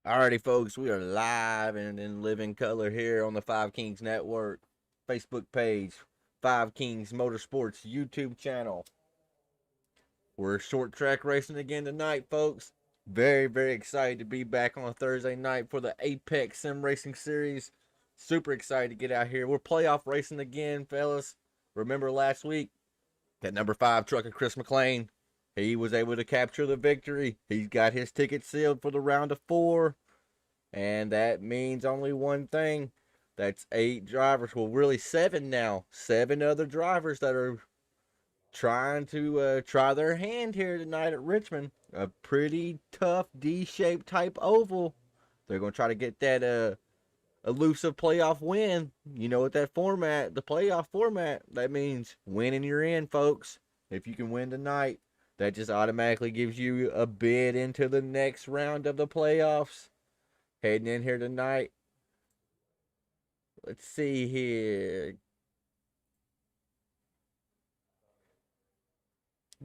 Alrighty, folks, we are live and in living color here on the Five Kings Network Facebook page, Five Kings Motorsports YouTube channel. We're short track racing again tonight, folks. Very, very excited to be back on a Thursday night for the Apex Sim Racing Series. Super excited to get out here. We're playoff racing again, fellas. Remember last week, that number 5 truck of Chris McLean, he was able to capture the victory. He's got his ticket sealed for the round of 4. And that means only one thing. That's 8 drivers. Well, really 7 now. 7 other drivers that are trying to try their hand here tonight at Richmond. A pretty tough D-shaped type oval. They're going to try to get that elusive playoff win. You know what that format, the playoff format, that means winning you're in, folks. If you can win tonight, that just automatically gives you a bid into the next round of the playoffs. Heading in here tonight. Let's see here.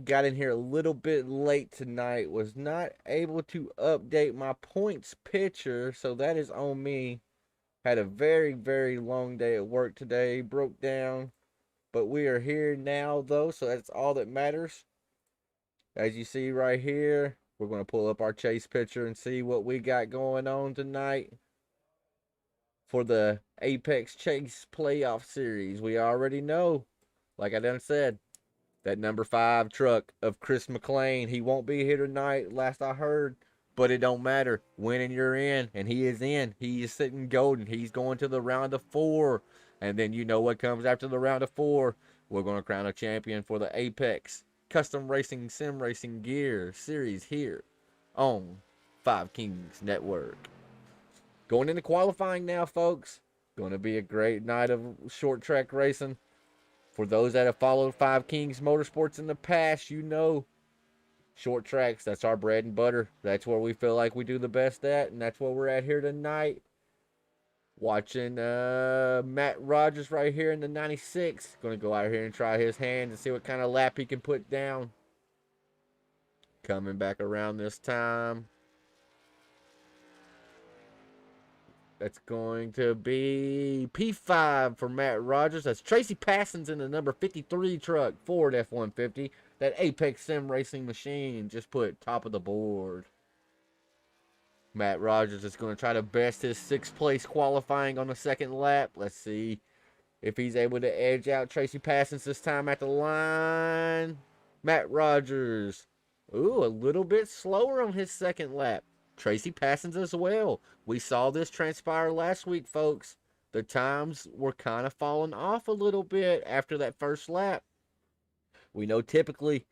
Got in here a little bit late tonight. Was not able to update my points picture, so that is on me. Had a very, very long day at work today. Broke down. But we are here now, though, so that's all that matters. As you see right here, we're going to pull up our chase picture and see what we got going on tonight for the Apex Chase Playoff Series. We already know, like I done said, that number 5 truck of Chris McLean, he won't be here tonight, last I heard, but it don't matter. Winning, you're in, and he is in. He is sitting golden. He's going to the round of 4, and then you know what comes after the round of 4. We're going to crown a champion for the Apex Custom Racing Sim Racing Gear Series here on Five Kings Network. Going into qualifying now, folks. Going to be a great night of short track racing. For those that have followed Five Kings Motorsports in the past, you know short tracks, that's our bread and butter. That's where we feel like we do the best at, and that's where we're at here tonight. Watching Matt Rogers right here in the 96. Going to go out here and try his hand and see what kind of lap he can put down. Coming back around this time. That's going to be P5 for Matt Rogers. That's Tracy Passons in the number 53 truck, Ford F-150. That Apex Sim Racing machine just put top of the board. Matt Rogers is going to try to best his 6th place qualifying on the second lap. Let's see if he's able to edge out Tracy Passons this time at the line. Matt Rogers. Ooh, a little bit slower on his second lap. Tracy Passons as well. We saw this transpire last week, folks. The times were kind of falling off a little bit after that first lap. We know typically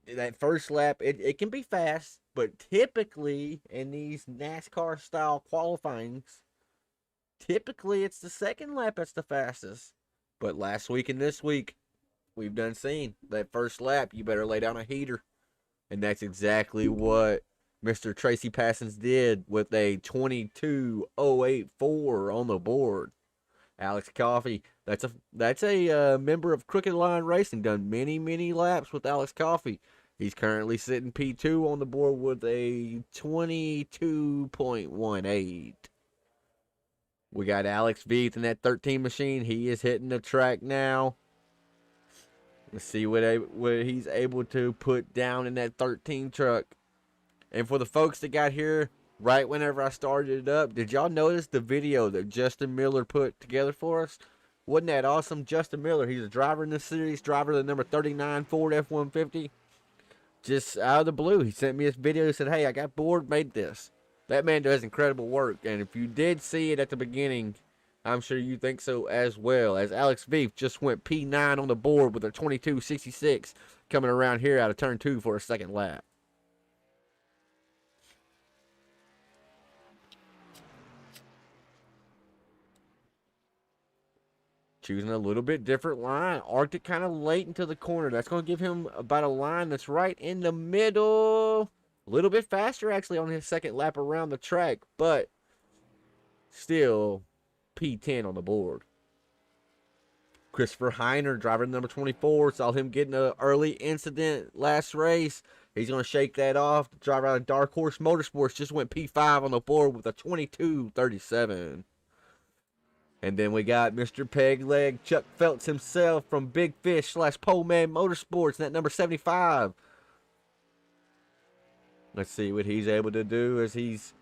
that first lap, it can be fast, but typically in these NASCAR style qualifyings, typically it's the second lap that's the fastest. But last week and this week, we've done seen that first lap, you better lay down a heater. And that's exactly what Mr. Tracy Passons did with a 22.084 on the board. Alex Coffey, that's a member of Crooked Line Racing, done many laps with Alex Coffey. He's currently sitting P2 on the board with a 22.18. We got Alex Veith in that 13 machine. He is hitting the track now. Let's see what he's able to put down in that 13 truck. And for the folks that got here right whenever I started it up, did y'all notice the video that Justin Miller put together for us? Wasn't that awesome? Justin Miller, he's a driver in this series, driver of the number 39 Ford F-150. Just out of the blue, he sent me this video and said, hey, I got bored, made this. That man does incredible work, and if you did see it at the beginning, I'm sure you think so as well, as Alex Veith just went P9 on the board with a 22.66 coming around here out of turn 2 for a second lap. Choosing a little bit different line. Arctic kind of late into the corner. That's going to give him about a line that's right in the middle. A little bit faster, actually, on his second lap around the track, but still P10 on the board. Christopher Heiner, driver number 24, saw him getting an early incident last race. He's going to shake that off. The driver out of Dark Horse Motorsports just went P5 on the board with a 22.37. And then we got Mr. Pegleg, Chuck Phelps himself from Big Fish / Poleman Motorsports, that number 75. Let's see what he's able to do as he's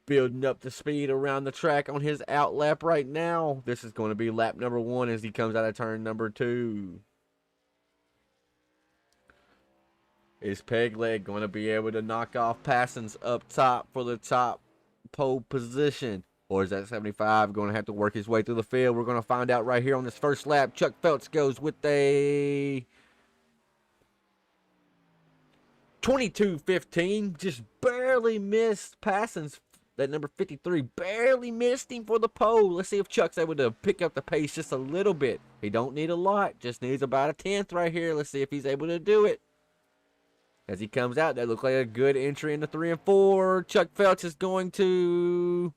building up the speed around the track on his out lap right now. This is going to be lap number 1 as he comes out of turn number 2. Is Pegleg going to be able to knock off Passons up top for the top pole position? Or is that 75 going to have to work his way through the field? We're going to find out right here on this first lap. Chuck Phelps goes with a 22.15. Just barely missed Passons. That number 53 barely missed him for the pole. Let's see if Chuck's able to pick up the pace just a little bit. He don't need a lot. Just needs about a 10th right here. Let's see if he's able to do it. As he comes out, that looks like a good entry into 3 and 4. Chuck Phelps is going to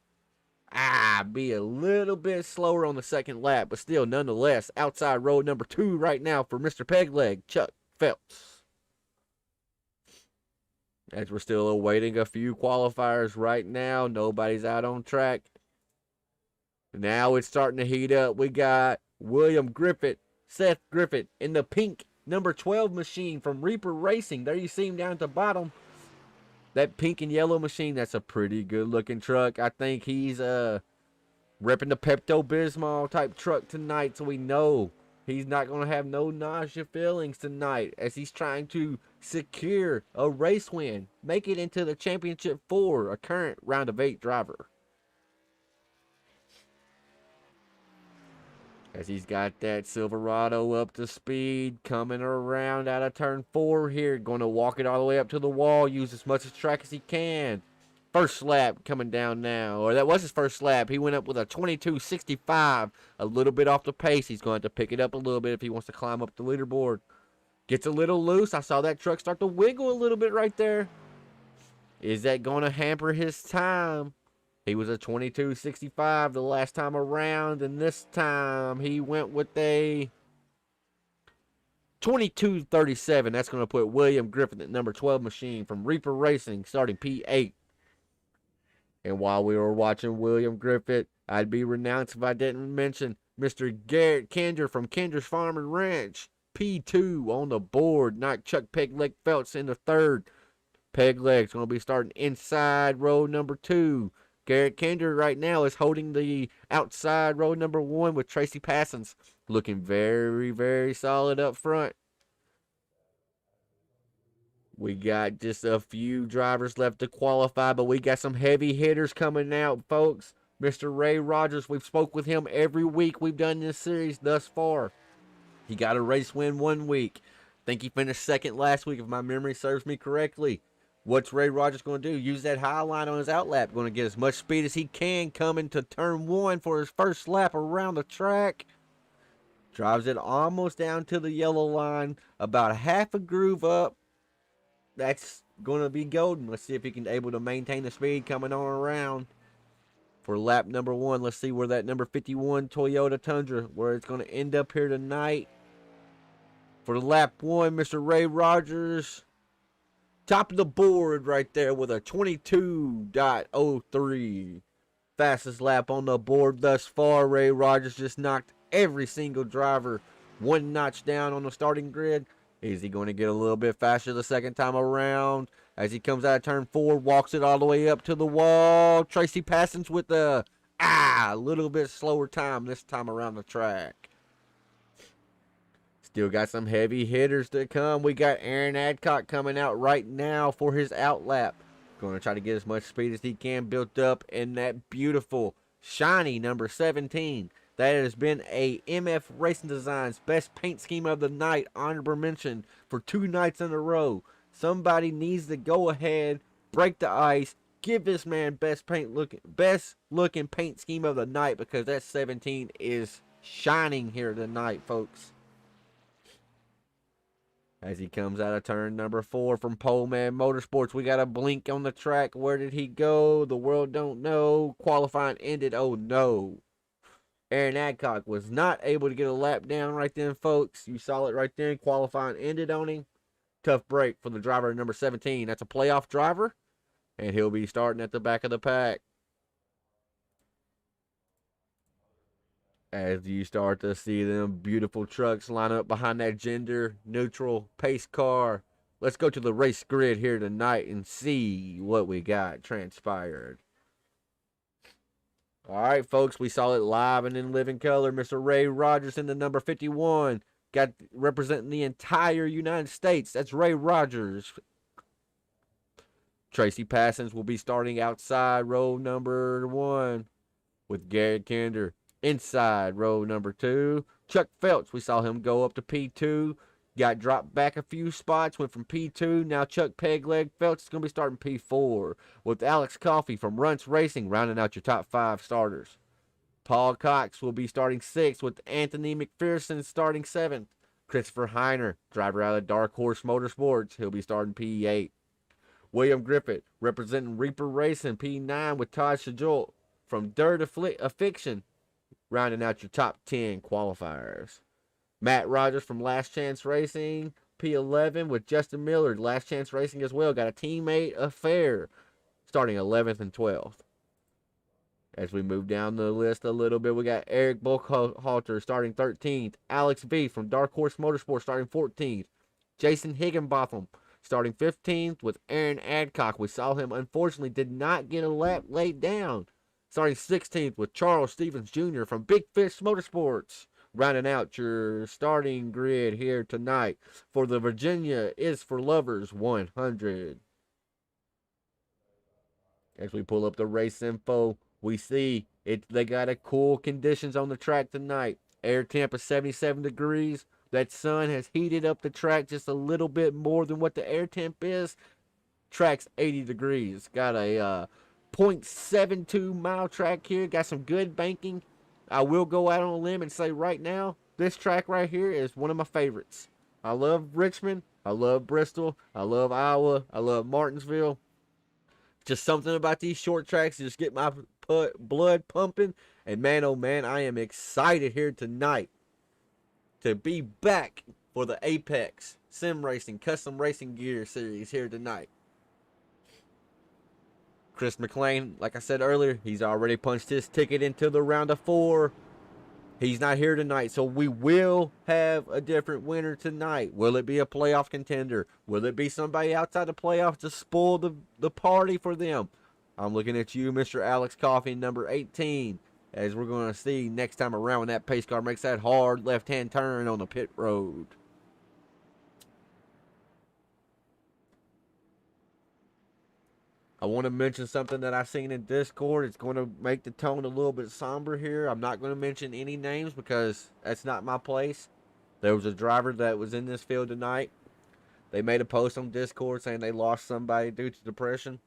be a little bit slower on the second lap, but still, nonetheless, outside road number 2 right now for Mr. Pegleg, Chuck Phelps. As we're still awaiting a few qualifiers right now, nobody's out on track. Now it's starting to heat up. We got William Griffith, Seth Griffith in the pink number 12 machine from Reaper Racing. There you see him down at the bottom. That pink and yellow machine, that's a pretty good looking truck. I think he's repping the Pepto-Bismol type truck tonight, so we know he's not going to have no nausea feelings tonight as he's trying to secure a race win, make it into the championship for a current round of 8 driver. As he's got that Silverado up to speed, coming around out of turn 4 here. Going to walk it all the way up to the wall, use as much track as he can. First lap coming down now. Or that was his first lap. He went up with a 22.65, a little bit off the pace. He's going to pick it up a little bit if he wants to climb up the leaderboard. Gets a little loose. I saw that truck start to wiggle a little bit right there. Is that going to hamper his time? He was a 22.65 the last time around, and this time he went with a 22.37. That's going to put William Griffith at number 12 machine from Reaper Racing, starting P8. And while we were watching William Griffith, I'd be renounced if I didn't mention Mr. Garrett Kinder from Kinder's Farm and Ranch, P2 on the board. Knocked Chuck Pegleg Phelps in the third. Pegleg's going to be starting inside row number 2. Garrett Kinder right now is holding the outside row number 1 with Tracy Passons. Looking very, very solid up front. We got just a few drivers left to qualify, but we got some heavy hitters coming out, folks. Mr. Ray Rogers, we've spoke with him every week we've done this series thus far. He got a race win one week. I think he finished second last week, if my memory serves me correctly. What's Ray Rogers going to do? Use that high line on his outlap. Going to get as much speed as he can coming to turn 1 for his first lap around the track. Drives it almost down to the yellow line. About half a groove up. That's going to be golden. Let's see if he can able to maintain the speed coming on around. For lap number 1, let's see where that number 51 Toyota Tundra, where it's going to end up here tonight. For lap 1, Mr. Ray Rogers, top of the board right there with a 22.03. Fastest lap on the board thus far. Ray Rogers just knocked every single driver 1 notch down on the starting grid. Is he going to get a little bit faster the second time around? As he comes out of turn 4, walks it all the way up to the wall. Tracy Passons with a little bit slower time this time around the track. Still got some heavy hitters to come. We got Aaron Adcock coming out right now for his outlap. Going to try to get as much speed as he can built up in that beautiful, shiny number 17. That has been a MF Racing Designs Best Paint Scheme of the Night honorable mention for 2 nights in a row. Somebody needs to go ahead, break the ice, give this man best looking paint scheme of the night, because that 17 is shining here tonight, folks. As he comes out of turn number 4 from Poleman Motorsports, we got a blink on the track. Where did he go? The world don't know. Qualifying ended. Oh no. Aaron Adcock was not able to get a lap down right then, folks. You saw it right then. Qualifying ended on him. Tough break for the driver number 17. That's a playoff driver, and he'll be starting at the back of the pack. As you start to see them beautiful trucks line up behind that gender neutral pace car. Let's go to the race grid here tonight and see what we got transpired. All right, folks, we saw it live and in living color. Mr. Ray Rogers in the number 51. Got representing the entire United States. That's Ray Rogers. Tracy Passons will be starting outside row number 1 with Garrett Kinder. Inside row number 2, Chuck Phelps. We saw him go up to P2. Got dropped back a few spots. Went from P2. Now Chuck Pegleg Phelps is going to be starting P4 with Alex Coffey from Runts Racing rounding out your top 5 starters. Paul Cox will be starting 6th with Anthony McPherson starting 7th. Christopher Heiner, driver out of Dark Horse Motorsports, he'll be starting P8. William Griffith representing Reaper Racing P9 with Todd Shajul from Dirt Fiction, rounding out your top 10 qualifiers. Matt Rogers from Last Chance Racing, P11 with Justin Miller. Last Chance Racing as well. Got a teammate affair, starting 11th and 12th. As we move down the list a little bit, we got Eric Buckhalter starting 13th. Alex V from Dark Horse Motorsports starting 14th. Jason Higginbotham starting 15th with Aaron Adcock. We saw him, unfortunately, did not get a lap laid down. Starting 16th with Charles Stevens Jr. from Big Fish Motorsports. Rounding out your starting grid here tonight for the Virginia is for Lovers 100. As we pull up the race info, we see they got a cool conditions on the track tonight. Air temp is 77 degrees. That sun has heated up the track just a little bit more than what the air temp is. Track's 80 degrees. Got a 0.72 mile track here. Got some good banking. I will go out on a limb and say right now, this track right here is one of my favorites. I love Richmond. I love Bristol. I love Iowa. I love Martinsville. Just something about these short tracks just get my blood pumping. And man, oh man, I am excited here tonight to be back for the Apex Sim Racing Custom Racing Gear Series here tonight. Chris McLean, like I said earlier, he's already punched his ticket into the round of 4. He's not here tonight, so we will have a different winner tonight. Will it be a playoff contender? Will it be somebody outside the playoffs to spoil the party for them? I'm looking at you, Mr. Alex Coffey, number 18, as we're going to see next time around when that pace car makes that hard left-hand turn on the pit road. I want to mention something that I seen in Discord. It's going to make the tone a little bit somber here. I'm not going to mention any names because that's not my place. There was a driver that was in this field tonight. They made a post on Discord saying they lost somebody due to depression.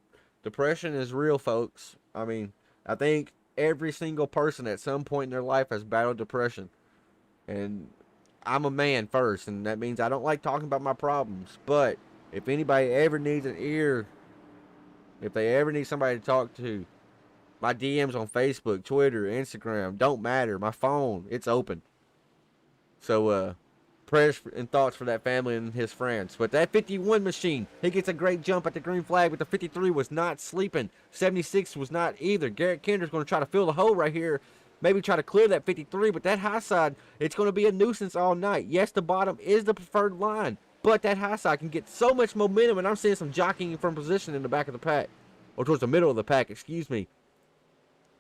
Depression is real, folks. I mean, I think every single person at some point in their life has battled depression. And I'm a man first, and that means I don't like talking about my problems. But if anybody ever needs an ear, if they ever need somebody to talk to, my DMs on Facebook, Twitter, Instagram don't matter. My phone, it's open. So, prayers and thoughts for that family and his friends. But that 51 machine, he gets a great jump at the green flag, but the 53 was not sleeping. 76 was not either. Garrett Kinder's going to try to fill the hole right here. Maybe try to clear that 53, but that high side, it's going to be a nuisance all night. Yes, the bottom is the preferred line, but that high side can get so much momentum, and I'm seeing some jockeying from position in the back of the pack. Or towards the middle of the pack, excuse me.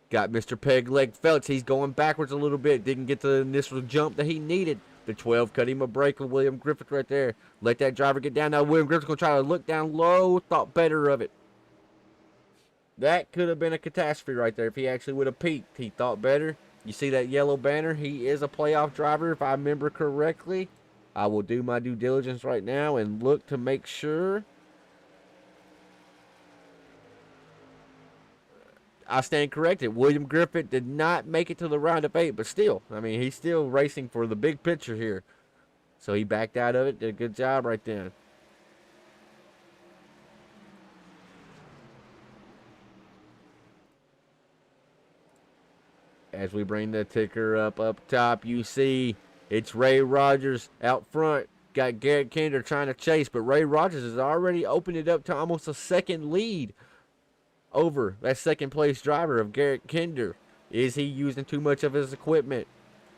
Got Mr. Pegleg Phelps. He's going backwards a little bit. Didn't get the initial jump that he needed. The 12 cut him a break with William Griffith right there. Let that driver get down. Now William Griffith's going to try to look down low. Thought better of it. That could have been a catastrophe right there if he actually would have peaked. He thought better. You see that yellow banner? He is a playoff driver if I remember correctly. I will do my due diligence right now and look to make sure. I stand corrected. William Griffith did not make it to the round of 8, but still, I mean, he's still racing for the big picture here. So he backed out of it. Did a good job right then. As we bring the ticker up top, you see it's Ray Rogers out front. Got Garrett Kinder trying to chase, but Ray Rogers has already opened it up to almost a second lead over that second place driver of Garrett Kinder. Is he using too much of his equipment?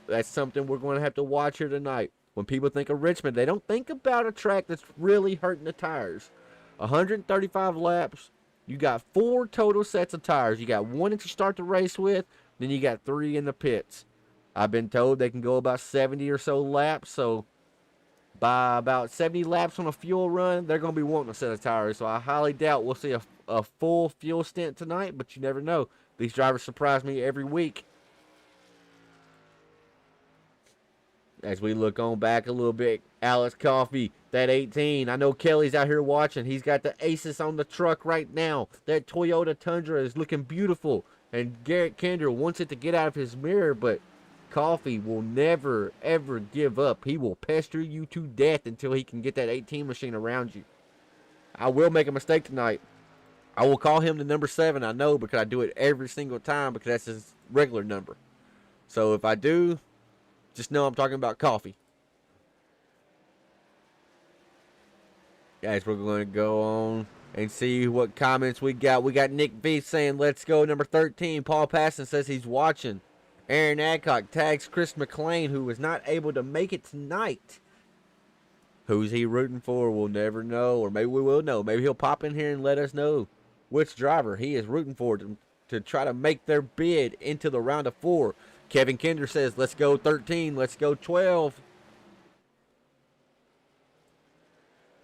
That's something we're going to have to watch here tonight. When people think of Richmond, they don't think about a track that's really hurting the tires. 135 laps. You got 4 total sets of tires. You got 1 that you start the race with, then you got 3 in the pits. I've been told they can go about 70 or so laps, so by about 70 laps on a fuel run, they're going to be wanting a set of tires. So I highly doubt we'll see a full fuel stint tonight, but you never know. These drivers surprise me every week. As we look on back a little bit, Alex Coffey, that 18. I know Kelly's out here watching. He's got the Aces on the truck right now. That Toyota Tundra is looking beautiful. And Garrett Kinder wants it to get out of his mirror, but Coffey will never, ever give up. He will pester you to death until he can get that 18 machine around you. I will make a mistake tonight. I will call him the number 7, I know, because I do it every single time because that's his regular number. So if I do, just know I'm talking about Coffey. Guys, we're going to go on and see what comments we got. We got Nick V saying, let's go, number 13. Paul Passon says he's watching. Aaron Adcock tags Chris McLean, who was not able to make it tonight. Who's he rooting for? We'll never know, or maybe we will know. Maybe he'll pop in here and let us know which driver he is rooting for to try to make their bid into the round of 4. Kevin Kinder says, let's go 13, let's go 12.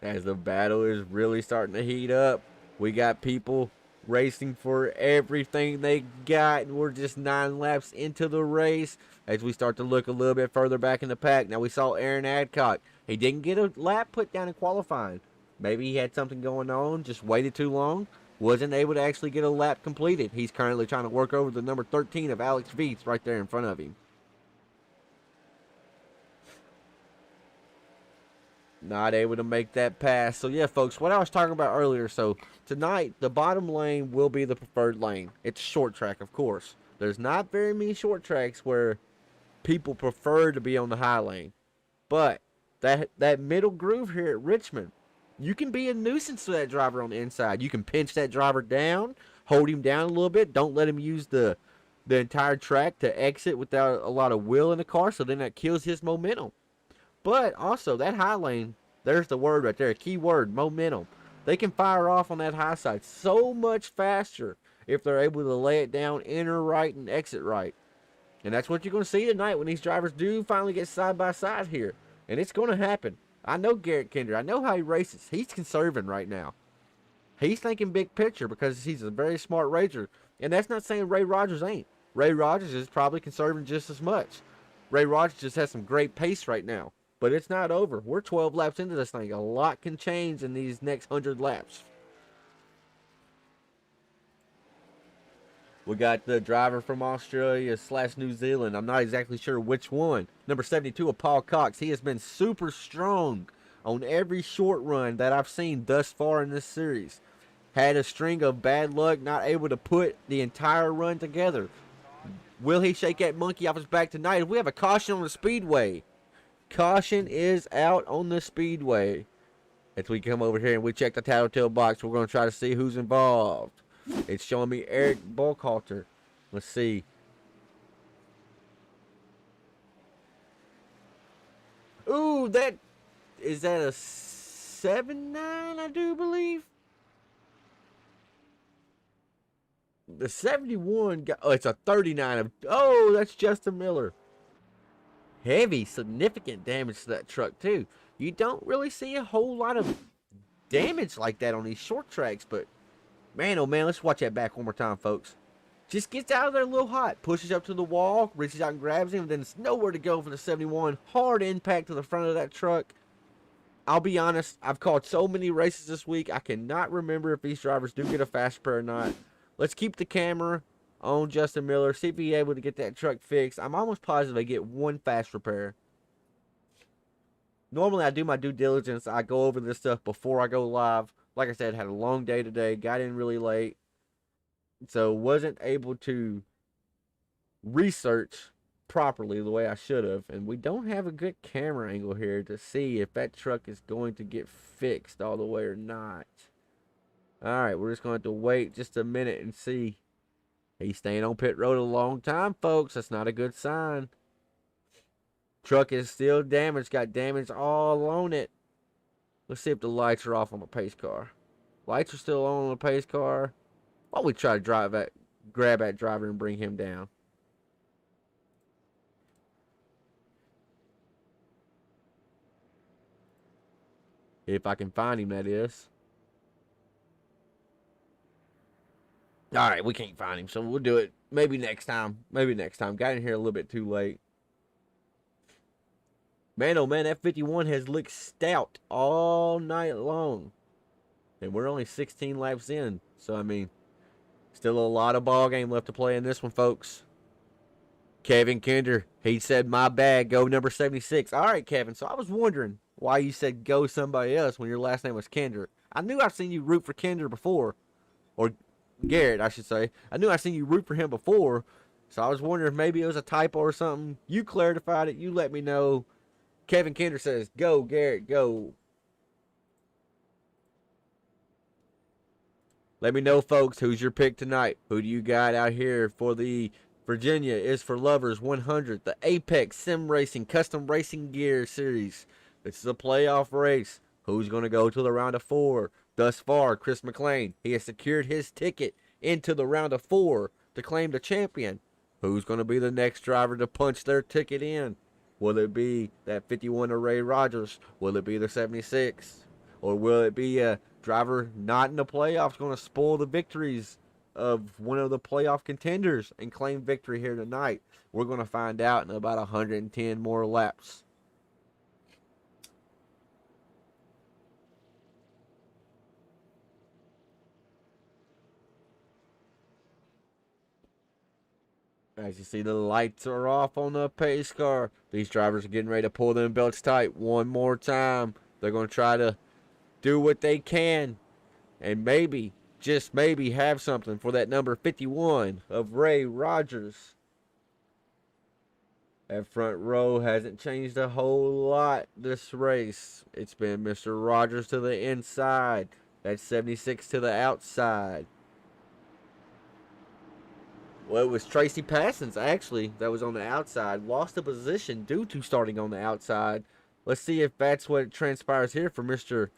As the battle is really starting to heat up, we got people racing for everything they got, and we're just 9 laps into the race as we start to look a little bit further back in the pack. Now we saw Aaron Adcock. He didn't get a lap put down in qualifying. Maybe he had something going on, just waited too long, wasn't able to actually get a lap completed. He's currently trying to work over the number 13 of Alex Viets right there in front of him. Not able to make that pass. So yeah, folks, what I was talking about earlier. So tonight, the bottom lane will be the preferred lane. It's short track, of course. There's not very many short tracks where people prefer to be on the high lane. But that middle groove here at Richmond, you can be a nuisance to that driver on the inside. You can pinch that driver down, hold him down a little bit. Don't let him use the entire track to exit without a lot of wheel in the car, so then that kills his momentum. But also, that high lane, there's the word right there, a key word, momentum. They can fire off on that high side so much faster if they're able to lay it down, enter right, and exit right. And that's what you're going to see tonight when these drivers do finally get side by side here. And it's going to happen. I know Garrett Kinder. I know how he races. He's conserving right now. He's thinking big picture because he's a very smart racer. And that's not saying Ray Rogers ain't. Ray Rogers is probably conserving just as much. Ray Rogers just has some great pace right now. But it's not over. We're 12 laps into this thing. A lot can change in these next 100 laps. We got the driver from Australia / New Zealand. I'm not exactly sure which one. Number 72 of Paul Cox. He has been super strong on every short run that I've seen thus far in this series. Had a string of bad luck, not able to put the entire run together. Will he shake that monkey off his back tonight? We have a caution on the speedway. Caution is out on the speedway. As we come over here and we check the tattletale box, we're going to try to see who's involved. It's showing me Eric Buckhalter. Let's see. Ooh, is that a 7-9, I do believe? The 71 got, oh, it's a 39 of, that's Justin Miller. Heavy, significant damage to that truck, too. You don't really see a whole lot of damage like that on these short tracks, but man, oh man, let's watch that back one more time, folks. Just gets out of there a little hot, pushes up to the wall, reaches out and grabs him, and then it's nowhere to go for the 71. Hard impact to the front of that truck. I'll be honest, I've called so many races this week, I cannot remember if these drivers do get a fast repair or not. Let's keep the camera on Justin Miller, see if he's able to get that truck fixed. I'm almost positive they get one fast repair. Normally, I do my due diligence. I go over this stuff before I go live. Like I said, had a long day today. Got in really late. So, wasn't able to research properly the way I should have. And we don't have a good camera angle here to see if that truck is going to get fixed all the way or not. Alright, we're just going to have to wait just a minute and see. He's staying on pit road a long time, folks. That's not a good sign. Truck is still damaged. Got damage all on it. Let's see if the lights are off on the pace car. Lights are still on the pace car. Why don't we try to grab that driver and bring him down? If I can find him, that is. Alright, we can't find him, so we'll do it maybe next time. Maybe next time. Got in here a little bit too late. Man, oh man, that 51 has looked stout all night long. And we're only 16 laps in. So, I mean, still a lot of ball game left to play in this one, folks. Kevin Kinder, he said, my bad, go number 76. All right, Kevin, so I was wondering why you said go somebody else when your last name was Kinder. I knew I've seen you root for Kinder before. Or Garrett, I should say. I knew I've seen you root for him before. So I was wondering if maybe it was a typo or something. You clarified it. You let me know. Kevin Kinder says, go, Garrett, go. Let me know, folks, who's your pick tonight? Who do you got out here for the Virginia is for Lovers 100, the Apex Sim Racing Custom Racing Gear Series? This is a playoff race. Who's going to go to the round of 4? Thus far, Chris McLean, he has secured his ticket into the round of 4 to claim the champion. Who's going to be the next driver to punch their ticket in? Will it be that 51 of Ray Rogers? Will it be the 76? Or will it be a driver not in the playoffs going to spoil the victories of one of the playoff contenders and claim victory here tonight? We're going to find out in about 110 more laps. As you see, the lights are off on the pace car. These drivers are getting ready to pull them belts tight one more time. They're going to try to do what they can and maybe, just maybe, have something for that number 51 of Ray Rogers. That front row hasn't changed a whole lot this race. It's been Mr. Rogers to the inside. That's 76 to the outside. Well, it was Tracy Passons, actually, that was on the outside. Lost the position due to starting on the outside. Let's see if that's what transpires here for Mr.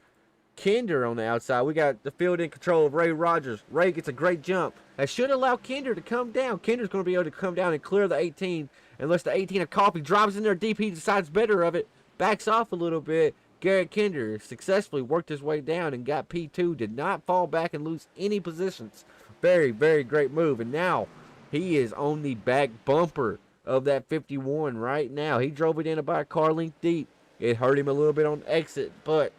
Kinder on the outside. We got the field in control of Ray Rogers. Ray gets a great jump. That should allow Kinder to come down. Kinder's going to be able to come down and clear the 18. Unless the 18 of Coffee drives in there deep, he decides better of it. Backs off a little bit. Garrett Kinder successfully worked his way down and got P2. Did not fall back and lose any positions. Very, very great move. And now he is on the back bumper of that 51 right now. He drove it in about a car length deep. It hurt him a little bit on exit, but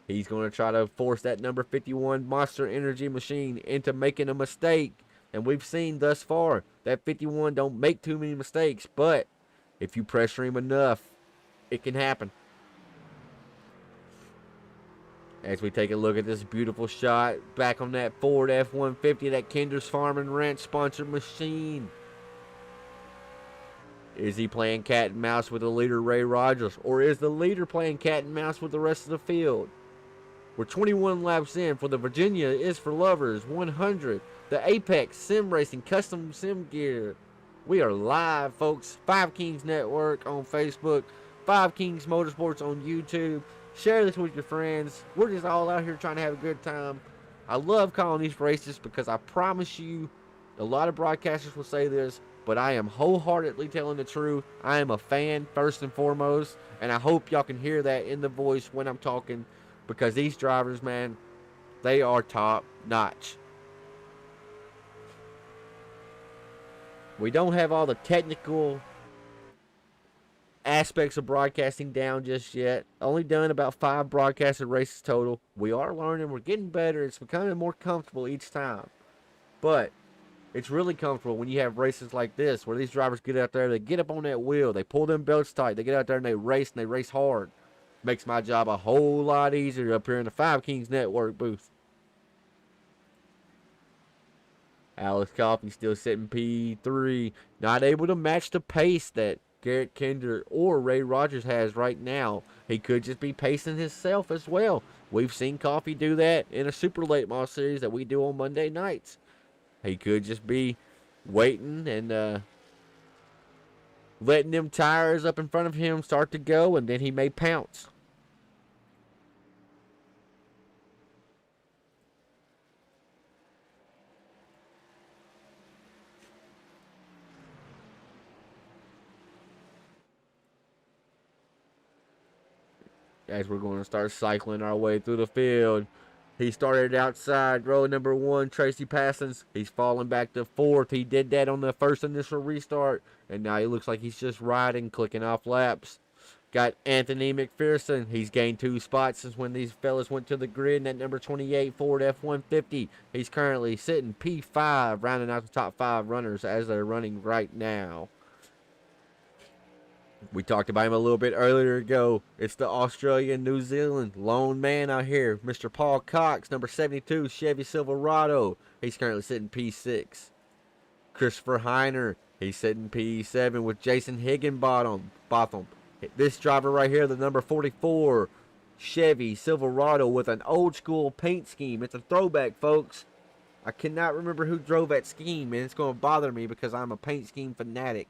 he's going to try to force that number 51 Monster Energy machine into making a mistake. And we've seen thus far that 51 don't make too many mistakes, but if you pressure him enough, it can happen. As we take a look at this beautiful shot back on that Ford F-150, that Kinder's Farm and Ranch sponsored machine. Is he playing cat and mouse with the leader, Ray Rogers? Or is the leader playing cat and mouse with the rest of the field? We're 21 laps in for the Virginia is for Lovers 100. The Apex Sim Racing Custom Sim Gear. We are live, folks. 5 Kings Network on Facebook. 5 Kings Motorsports on YouTube. Share this with your friends. We're just all out here trying to have a good time. I love calling these races because I promise you, a lot of broadcasters will say this, but I am wholeheartedly telling the truth. I am a fan first and foremost, and I hope y'all can hear that in the voice when I'm talking, because these drivers, man, they are top notch. We don't have all the technical aspects of broadcasting down just yet. Only done about 5 broadcasted races total. We are learning. We're getting better. It's becoming more comfortable each time. But it's really comfortable when you have races like this where these drivers get out there, they get up on that wheel, they pull them belts tight, they get out there and they race hard. Makes my job a whole lot easier up here in the 5 Kings Network booth. Alex Coffey still sitting P3, not able to match the pace that Garrett Kendrick or Ray Rogers has right now. He could just be pacing himself as well. We've seen Coffey do that in a super late model series that we do on Monday nights. He could just be waiting and letting them tires up in front of him start to go, and then he may pounce. As we're going to start cycling our way through the field. He started outside row number 1, Tracy Passons. He's falling back to 4th. He did that on the first initial restart, and now he looks like he's just riding, clicking off laps. Got Anthony McPherson. He's gained 2 spots since when these fellas went to the grid in that number 28 Ford F-150. He's currently sitting P5, rounding out the top 5 runners as they're running right now. We talked about him a little bit earlier ago. It's the Australian New Zealand lone man out here, Mr. Paul Cox, number 72 Chevy Silverado. He's currently sitting P6. Christopher Heiner, he's sitting P7 with Jason Higginbotham. This driver right here, the number 44 Chevy Silverado with an old school paint scheme. It's a throwback, folks. I cannot remember who drove that scheme, and it's going to bother me because I'm a paint scheme fanatic.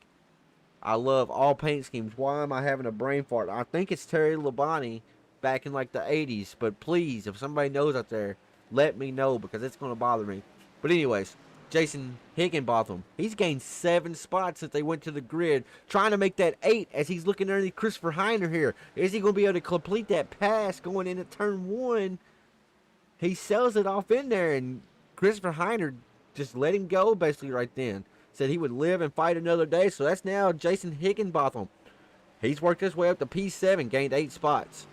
I love all paint schemes. Why am I having a brain fart? I think it's Terry Labonte back in like the 80s. But please, if somebody knows out there, let me know because it's going to bother me. But anyways, Jason Higginbotham. He's gained 7 spots since they went to the grid. Trying to make that 8 as he's looking underneath Christopher Heiner here. Is he going to be able to complete that pass going into turn 1? He sells it off in there, and Christopher Heiner just let him go basically right then. Said he would live and fight another day. So that's now Jason Higginbotham. He's worked his way up to P7, gained 8 spots.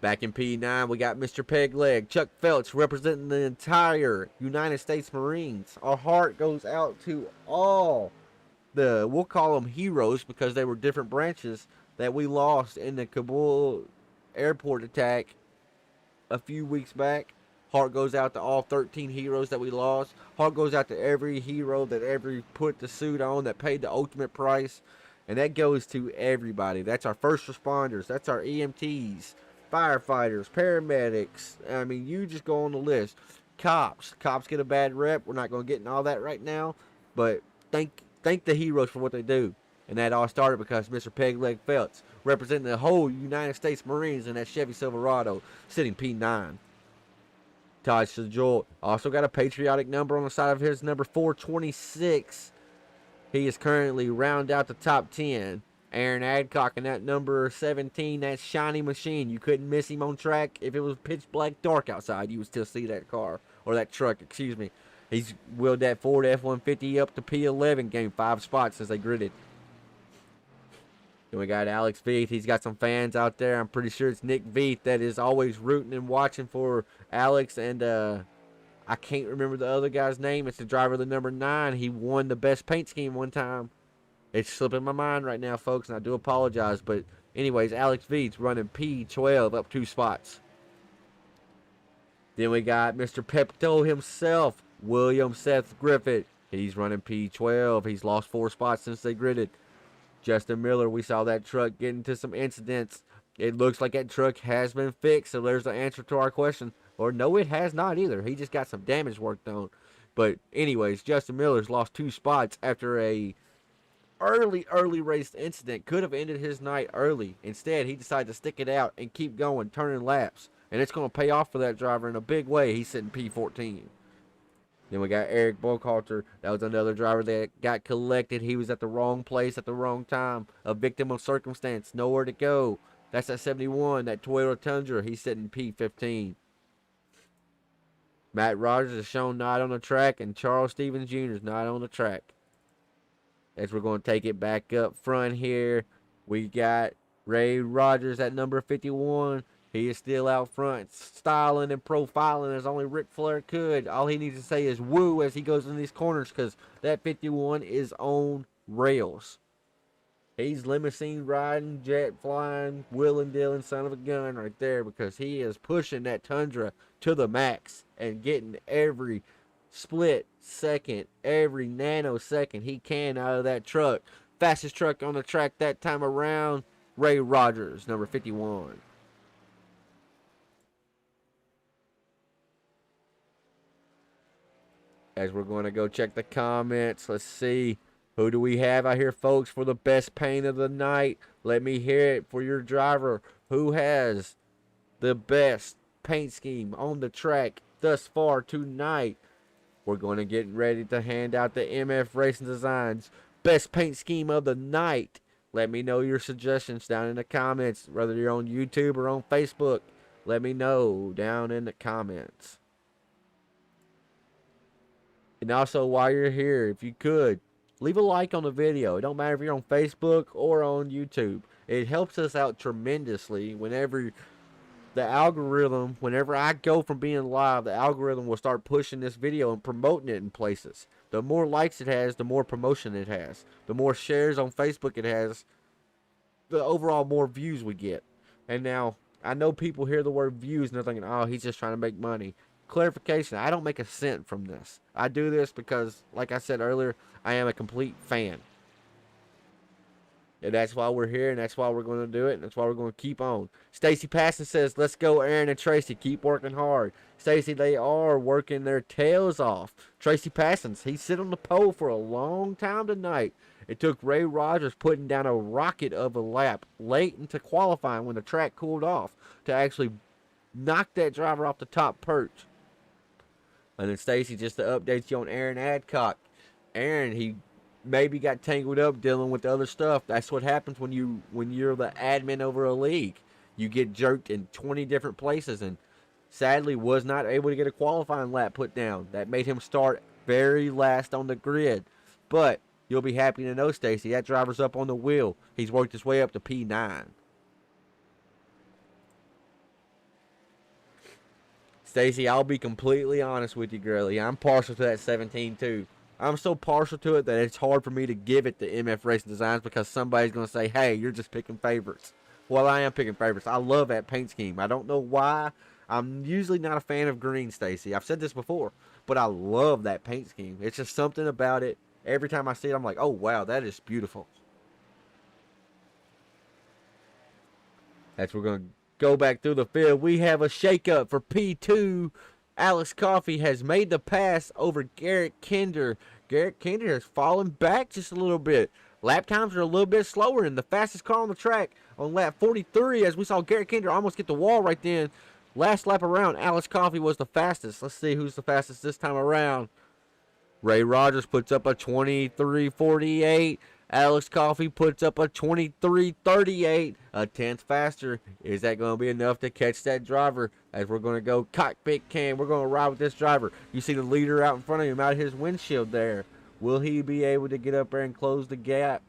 Back in P9, we got Mr. Pegleg, Chuck Phelps, representing the entire United States Marines. Our heart goes out to all we'll call them heroes because they were different branches that we lost in the Kabul airport attack a few weeks back. Heart goes out to all 13 heroes that we lost. Heart goes out to every hero that ever put the suit on, that paid the ultimate price. And that goes to everybody. That's our first responders. That's our EMTs, firefighters, paramedics. I mean, you just go on the list. Cops. Cops get a bad rep. We're not going to get into all that right now. But thank the heroes for what they do. And that all started because Mr. Pegleg Phelps, representing the whole United States Marines in that Chevy Silverado, sitting P9. Todd Sajol also got a patriotic number on the side of his number 426. He is currently round out the top 10. Aaron Adcock in that number 17, that shiny machine. You couldn't miss him on track. If it was pitch black dark outside, you would still see that car, or that truck, excuse me. He's wheeled that Ford F-150 up to P11, gained 5 spots as they gridded. Then we got Alex Veith. He's got some fans out there. I'm pretty sure it's Nick Veith that is always rooting and watching for Alex. And I can't remember the other guy's name. It's the driver of the number 9. He won the best paint scheme one time. It's slipping my mind right now, folks, and I do apologize. But anyways, Alex Veith running P12 up 2 spots. Then we got Mr. Pepto himself, William Seth Griffith. He's running P12. He's lost 4 spots since they gridded. Justin Miller, we saw that truck get into some incidents. It looks like that truck has been fixed, so there's the answer to our question. Or no, it has not either. He just got some damage work done. But anyways, Justin Miller's lost 2 spots after a early race incident. Could have ended his night early. Instead, he decided to stick it out and keep going, turning laps. And it's going to pay off for that driver in a big way. He's sitting P14. Then we got Eric Buckhalter. That was another driver that got collected. He was at the wrong place at the wrong time. A victim of circumstance. Nowhere to go. That's at 71. That Toyota Tundra. He's sitting P15. Matt Rogers is shown not on the track. And Charles Stevens Jr. is not on the track. As we're going to take it back up front here. We got Ray Rogers at number 51. He is still out front, styling and profiling as only Ric Flair could. All he needs to say is woo as he goes in these corners because that 51 is on rails. He's limousine riding, jet flying, wheeling dealing son of a gun right there because he is pushing that Tundra to the max and getting every split second, every nanosecond he can out of that truck. Fastest truck on the track that time around, Ray Rogers, number 51. As we're going to go check the comments, let's see. Who do we have out here, folks, for the best paint of the night? Let me hear it for your driver. Who has the best paint scheme on the track thus far tonight? We're going to get ready to hand out the MF Racing Designs best paint scheme of the night. Let me know your suggestions down in the comments, whether you're on YouTube or on Facebook. Let me know down in the comments. And also, while you're here, if you could, leave a like on the video. It don't matter if you're on Facebook or on YouTube. It helps us out tremendously whenever the algorithm, whenever I go from being live, the algorithm will start pushing this video and promoting it in places. The more likes it has, the more promotion it has. The more shares on Facebook it has, the overall more views we get. And now, I know people hear the word views and they're thinking, oh, he's just trying to make money. Clarification, I don't make a cent from this. I do this because, like I said earlier, I am a complete fan. And that's why we're here, and that's why we're going to do it, and that's why we're going to keep on. Stacy Passon says, let's go, Aaron and Tracy. Keep working hard. Stacy, they are working their tails off. Tracy Passons, he sit on the pole for a long time tonight. It took Ray Rogers putting down a rocket of a lap late into qualifying when the track cooled off to actually knock that driver off the top perch. And then Stacy, just to update you on Aaron Adcock. Aaron, he maybe got tangled up dealing with the other stuff. That's what happens when you're the admin over a league. You get jerked in 20 different places, and sadly was not able to get a qualifying lap put down. That made him start very last on the grid. But you'll be happy to know, Stacy, that driver's up on the wheel. He's worked his way up to P9. Stacy, I'll be completely honest with you, girlie. I'm partial to that 17 too. I'm so partial to it that it's hard for me to give it to MF Racing Designs because somebody's going to say, hey, you're just picking favorites. Well, I am picking favorites. I love that paint scheme. I don't know why. I'm usually not a fan of green, Stacy. I've said this before, but I love that paint scheme. It's just something about it. Every time I see it, I'm like, oh, wow, that is beautiful. That's we're going to go back through the field. We have a shakeup for P2. Alex Coffey has made the pass over Garrett Kinder. Garrett Kinder has fallen back just a little bit. Lap times are a little bit slower, and the fastest car on the track on lap 43, as we saw Garrett Kinder almost get the wall right then. Last lap around, Alex Coffey was the fastest. Let's see who's the fastest this time around. Ray Rogers puts up a 23:48. Alex Coffey puts up a 23:38, a tenth faster. Is that going to be enough to catch that driver? As we're going to go cockpit cam, we're going to ride with this driver. You see the leader out in front of him, out of his windshield there. Will he be able to get up there and close the gap?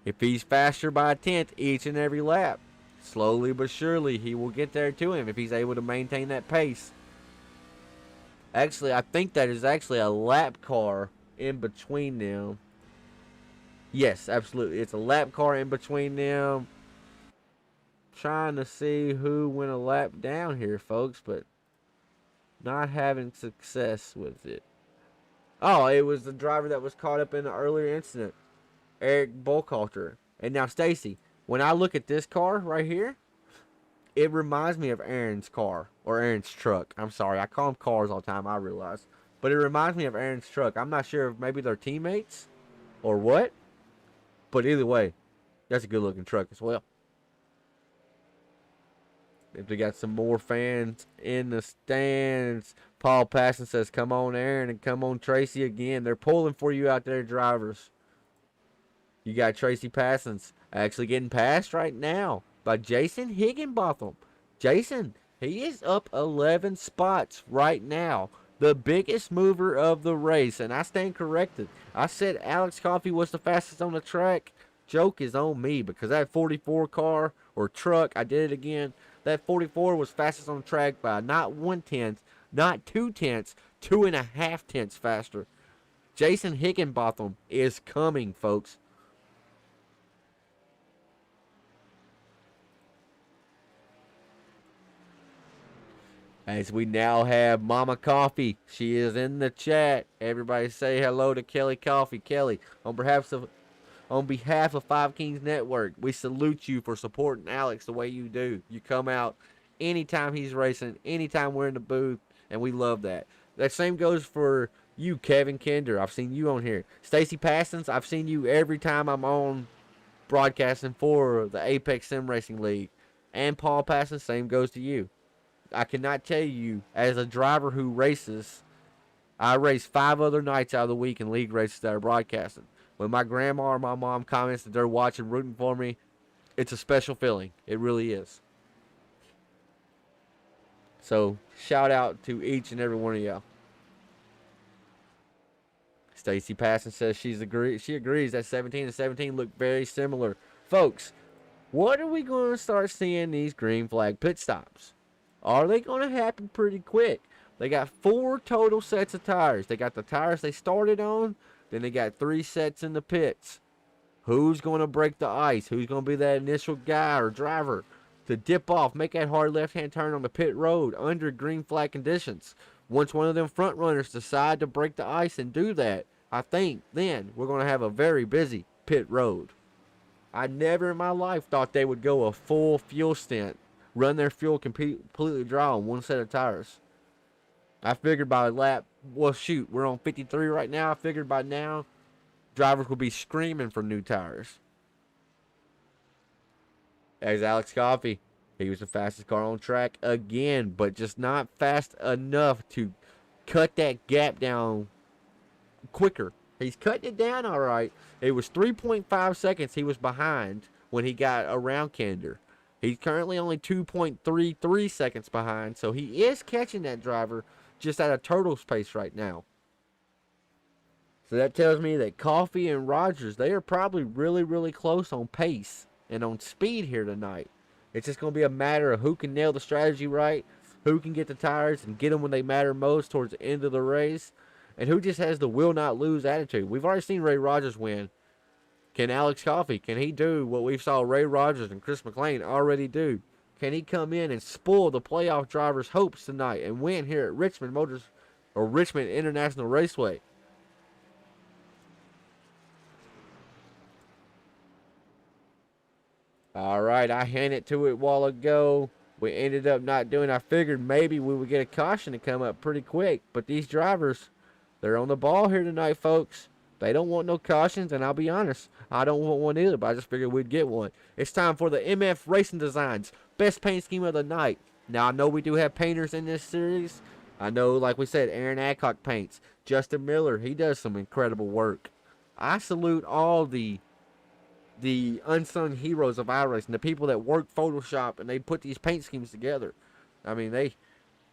If he's faster by a tenth each and every lap, slowly but surely he will get there to him if he's able to maintain that pace. Actually, I think that is actually a lap car in between them. Yes, absolutely. It's a lap car in between them. Trying to see who went a lap down here, folks, but not having success with it. Oh, it was the driver that was caught up in the earlier incident, Eric Bullcoulter. And now, Stacy, when I look at this car right here, it reminds me of Aaron's car, or Aaron's truck. I'm sorry, I call them cars all the time, I realize. But it reminds me of Aaron's truck. I'm not sure if maybe they're teammates or what. But either way, that's a good looking truck as well. If we got some more fans in the stands, Paul Passon says, come on, Aaron, and come on, Tracy again. They're pulling for you out there, drivers. You got Tracy Passons actually getting passed right now by Jason Higginbotham. Jason, he is up 11 spots right now. The biggest mover of the race, and I stand corrected. I said Alex Coffey was the fastest on the track. Joke is on me because that 44 car or truck, I did it again. That 44 was fastest on the track by not 1/10, not 2/10, 2.5 tenths faster. Jason Higginbotham is coming, folks. As we now have Mama Coffee. She is in the chat. Everybody say hello to Kelly Coffee. Kelly, on behalf of Five Kings Network, we salute you for supporting Alex the way you do. You come out anytime he's racing, anytime we're in the booth, and we love that. That same goes for you, Kevin Kinder. I've seen you on here. Stacy Passons, I've seen you every time I'm on broadcasting for the Apex Sim Racing League. And Paul Passons, same goes to you. I cannot tell you, as a driver who races, I race 5 other nights out of the week in league races that are broadcasting. When my grandma or my mom comments that they're watching, rooting for me, it's a special feeling. It really is. So, shout out to each and every one of y'all. Stacy Passon says she agrees that 17 and 17 look very similar. Folks, what are we going to start seeing these green flag pit stops? Are they going to happen pretty quick? They got 4 total sets of tires. They got the tires they started on, then they got 3 sets in the pits. Who's going to break the ice? Who's going to be that initial guy or driver to dip off, make that hard left-hand turn on the pit road under green flag conditions? Once one of them front runners decide to break the ice and do that, I think then we're going to have a very busy pit road. I never in my life thought they would go a full fuel stint, run their fuel completely dry on one set of tires. I figured by lap, well, shoot, we're on 53 right now. I figured by now, drivers will be screaming for new tires. There's Alex Coffey. He was the fastest car on track again, but just not fast enough to cut that gap down quicker. He's cutting it down all right. It was 3.5 seconds he was behind when he got around Kinder. He's currently only 2.33 seconds behind, so he is catching that driver just at a turtle's pace right now. So that tells me that Coffey and Rogers, they are probably really, really close on pace and on speed here tonight. It's just going to be a matter of who can nail the strategy right, who can get the tires and get them when they matter most towards the end of the race, and who just has the will not lose attitude. We've already seen Ray Rogers win. Can Alex Coffey, can he do what we saw Ray Rogers and Chris McLean already do? Can he come in and spoil the playoff drivers' hopes tonight and win here at Richmond International Raceway? All right, I handed to it a while ago. We ended up not doing. I figured maybe we would get a caution to come up pretty quick, but these drivers, they're on the ball here tonight, folks. They don't want no cautions, and I'll be honest, I don't want one either, but I just figured we'd get one. It's time for the MF Racing Designs Best Paint Scheme of the Night. Now, I know we do have painters in this series. I know, like we said, Aaron Adcock paints. Justin Miller, he does some incredible work. I salute all the unsung heroes of iRacing, the people that work Photoshop and they put these paint schemes together. I mean, they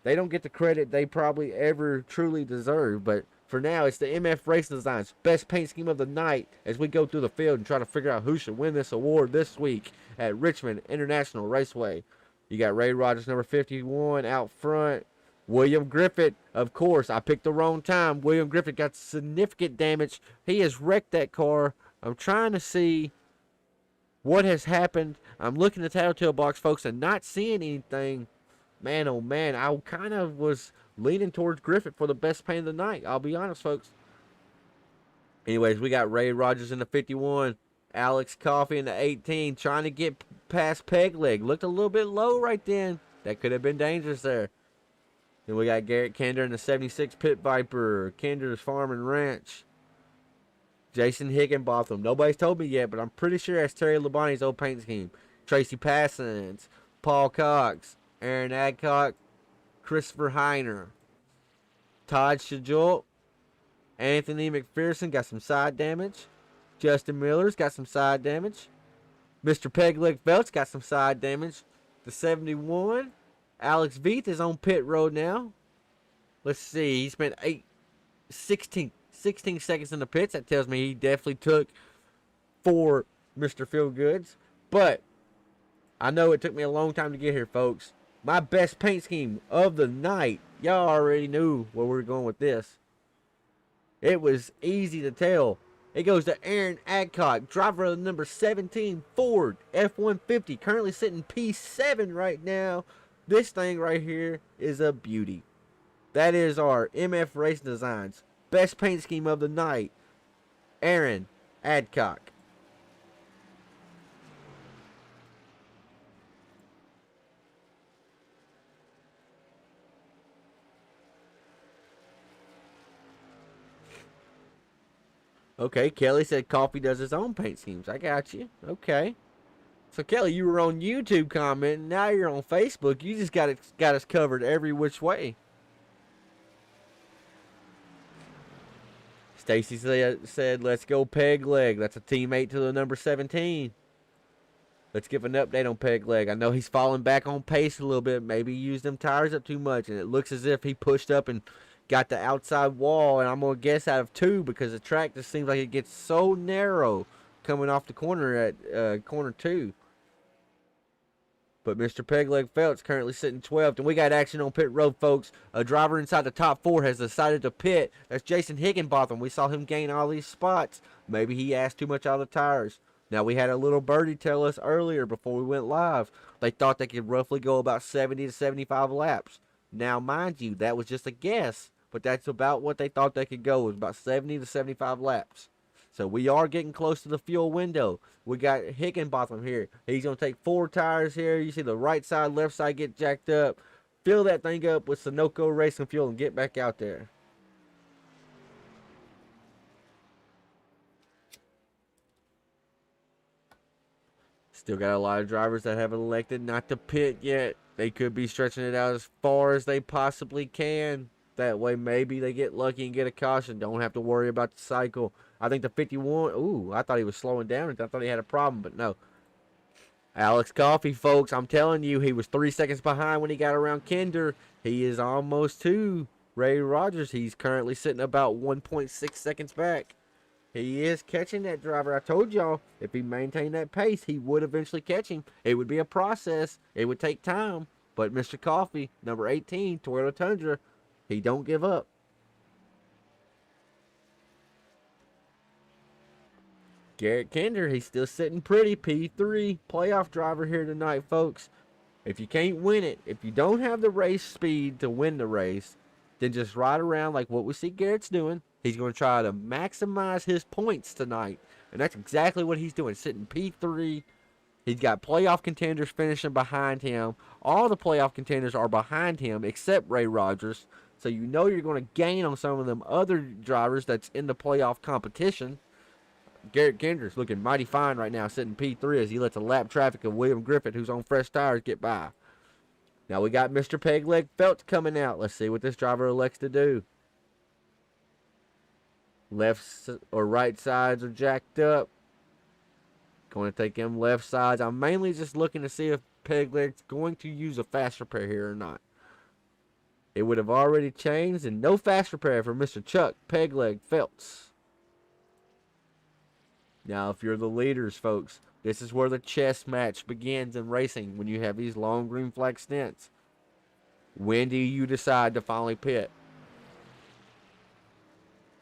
don't get the credit they probably ever truly deserve, but for now, it's the MF Racing Designs Best Paint Scheme of the Night as we go through the field and try to figure out who should win this award this week at Richmond International Raceway. You got Ray Rogers, number 51, out front. William Griffith, of course, I picked the wrong time. William Griffith got significant damage. He has wrecked that car. I'm trying to see what has happened. I'm looking at the tattletale box, folks, and not seeing anything. Man, oh man, I kind of was leaning towards Griffith for the best paint of the night. I'll be honest, folks. Anyways, we got Ray Rogers in the 51. Alex Coffey in the 18, trying to get past Pegleg. Looked a little bit low right then. That could have been dangerous there. Then we got Garrett Kinder in the 76 Pit Viper. Kinder's Farm and Ranch. Jason Higginbotham. Nobody's told me yet, but I'm pretty sure that's Terry Labonte's old paint scheme. Tracy Passons. Paul Cox. Aaron Adcock. Christopher Heiner. Todd Shajult. Anthony McPherson got some side damage. Justin Miller's got some side damage. Mr. Pegleg Phelps got some side damage. The 71. Alex Veith is on pit road now. Let's see. He spent 16 seconds in the pits. That tells me he definitely took for Mr. Feelgoods. But I know it took me a long time to get here, folks. My best paint scheme of the night. Y'all already knew where we were going with this. It was easy to tell. It goes to Aaron Adcock, driver of the number 17 Ford F-150, currently sitting P7 right now. This thing right here is a beauty. That is our MF Racing Designs best paint scheme of the night, Aaron Adcock. Okay, Kelly said Coffee does his own paint schemes. I got you. Okay. So Kelly, you were on YouTube commenting. Now you're on Facebook. You just got us covered every which way. Stacy said, "Let's go Peg Leg. That's a teammate to the number 17. Let's give an update on Peg Leg. I know he's falling back on pace a little bit. Maybe he used them tires up too much, and it looks as if he pushed up and got the outside wall. And I'm gonna guess out of 2 because the track just seems like it gets so narrow coming off the corner at corner 2. But Mr. Pegleg Phelps currently sitting 12th. And we got action on pit road, folks. A driver inside the top 4 has decided to pit. That's Jason Higginbotham. We saw him gain all these spots. Maybe he asked too much out of the tires. Now, we had a little birdie tell us earlier before we went live. They thought they could roughly go about 70 to 75 laps. Now, mind you, that was just a guess. But that's about what they thought they could go. It was about 70 to 75 laps. So we are getting close to the fuel window. We got Higginbotham here. He's going to take 4 tires here. You see the right side, left side get jacked up. Fill that thing up with Sunoco Racing Fuel and get back out there. Still got a lot of drivers that haven't elected not to pit yet. They could be stretching it out as far as they possibly can. That way maybe they get lucky and get a caution. Don't have to worry about the cycle. I think the 51, ooh, I thought he was slowing down. I thought he had a problem, but no. Alex Coffey, folks, I'm telling you, he was 3 seconds behind when he got around Kinder. He is almost to Ray Rogers. He's currently sitting about 1.6 seconds back. He is catching that driver. I told y'all, if he maintained that pace, he would eventually catch him. It would be a process. It would take time. But Mr. Coffey, number 18, Toyota Tundra, he don't give up. Garrett Kinder, he's still sitting pretty. P3, playoff driver here tonight, folks. If you can't win it, if you don't have the race speed to win the race, then just ride around like what we see Garrett's doing. He's going to try to maximize his points tonight. And that's exactly what he's doing, sitting P3. He's got playoff contenders finishing behind him. All the playoff contenders are behind him except Ray Rogers. So you know you're going to gain on some of them other drivers that's in the playoff competition. Garrett Kinder's looking mighty fine right now, sitting P3 as he lets a lap traffic of William Griffith, who's on fresh tires, get by. Now we got Mr. Pegleg Phelps coming out. Let's see what this driver elects to do. Left or right sides are jacked up. Going to take them left sides. I'm mainly just looking to see if Pegleg's going to use a fast repair here or not. It would have already changed, and no fast repair for Mr. Chuck Pegleg Phelps. Now, if you're the leaders, folks, this is where the chess match begins in racing when you have these long green flag stints. When do you decide to finally pit?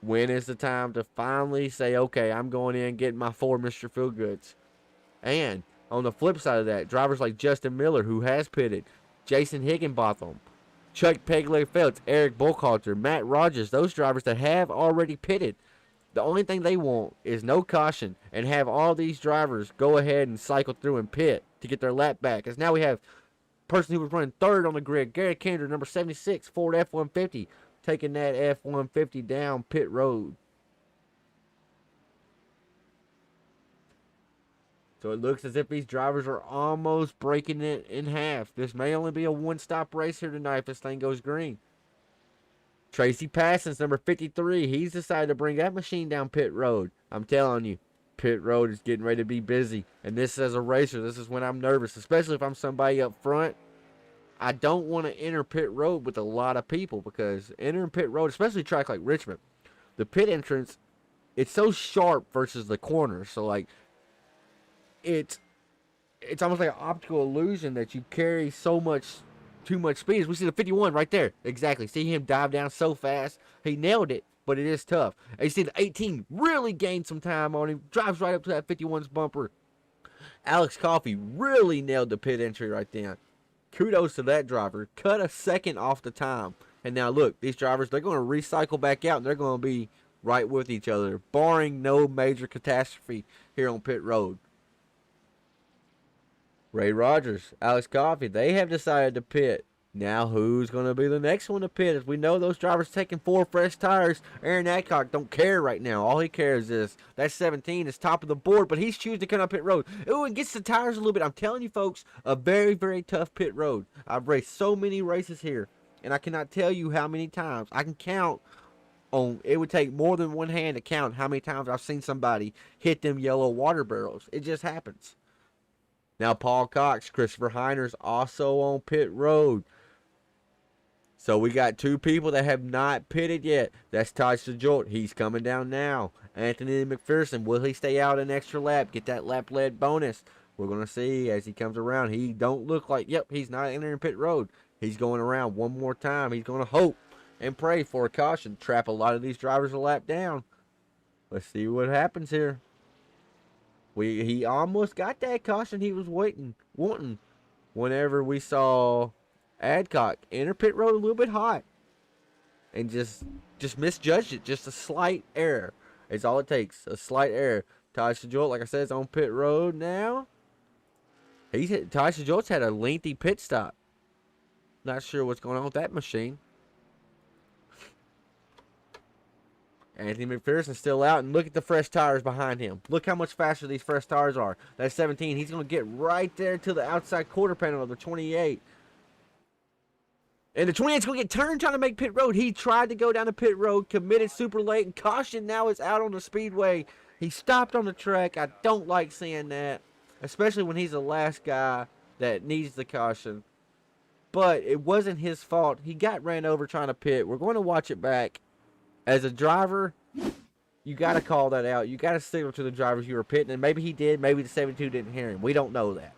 When is the time to finally say, okay, I'm going in and getting my 4 Mr. Feelgoods? And on the flip side of that, drivers like Justin Miller, who has pitted, Jason Higginbotham, Chuck Pegleg Phelps, Eric Bullhalter, Matt Rogers, those drivers that have already pitted, the only thing they want is no caution and have all these drivers go ahead and cycle through and pit to get their lap back. As now we have a person who was running 3rd on the grid, Garrett Kinder, number 76, Ford F-150, taking that F-150 down pit road. So it looks as if these drivers are almost breaking it in half. This may only be a one-stop race here tonight if this thing goes green. Tracy Passons, number 53, he's decided to bring that machine down pit road. I'm telling you, pit road is getting ready to be busy. And this, as a racer, this is when I'm nervous, especially if I'm somebody up front. I don't want to enter pit road with a lot of people because entering pit road, especially a track like Richmond, the pit entrance, it's so sharp versus the corner. So, like, it's almost like an optical illusion that you carry so much too much speed. We see the 51 right there. Exactly. See him dive down so fast. He nailed it, but it is tough. And you see the 18 really gained some time on him. Drives right up to that 51's bumper. Alex Coffey really nailed the pit entry right there. Kudos to that driver. Cut a second off the time. And now look, these drivers, they're going to recycle back out, and they're going to be right with each other, barring no major catastrophe here on pit road. Ray Rogers, Alex Coffey, they have decided to pit. Now who's going to be the next one to pit? As we know, those drivers taking 4 fresh tires. Aaron Adcock don't care right now. All he cares is that 17 is top of the board, but he's choosing to come up pit road. Ooh, and gets the tires a little bit. I'm telling you, folks, a very, very tough pit road. I've raced so many races here, and I cannot tell you how many times. I can count on, it would take more than one hand to count how many times I've seen somebody hit them yellow water barrels. It just happens. Now Paul Cox, Christopher Heiner's also on pit road. So we got 2 people that have not pitted yet. That's Todd Sajolt. He's coming down now. Anthony McPherson, will he stay out an extra lap? Get that lap lead bonus. We're going to see as he comes around. He don't look like, yep, he's not entering pit road. He's going around one more time. He's going to hope and pray for a caution. Trap a lot of these drivers a lap down. Let's see what happens here. He almost got that caution he was wanting. Whenever we saw Adcock enter pit road a little bit hot and just misjudged it. Just a slight error is all it takes. A slight error. Todd Sajolt, like I said, is on pit road now. Todd Sajolt's had a lengthy pit stop. Not sure what's going on with that machine. Anthony McPherson's still out, and look at the fresh tires behind him. Look how much faster these fresh tires are. That's 17. He's going to get right there to the outside quarter panel of the 28. And the 28's going to get turned trying to make pit road. He tried to go down the pit road, committed super late, and caution now is out on the speedway. He stopped on the track. I don't like seeing that, especially when he's the last guy that needs the caution. But it wasn't his fault. He got ran over trying to pit. We're going to watch it back. As a driver, you got to call that out. You got to signal to the drivers you were pitting, and maybe he did. Maybe the 72 didn't hear him. We don't know that.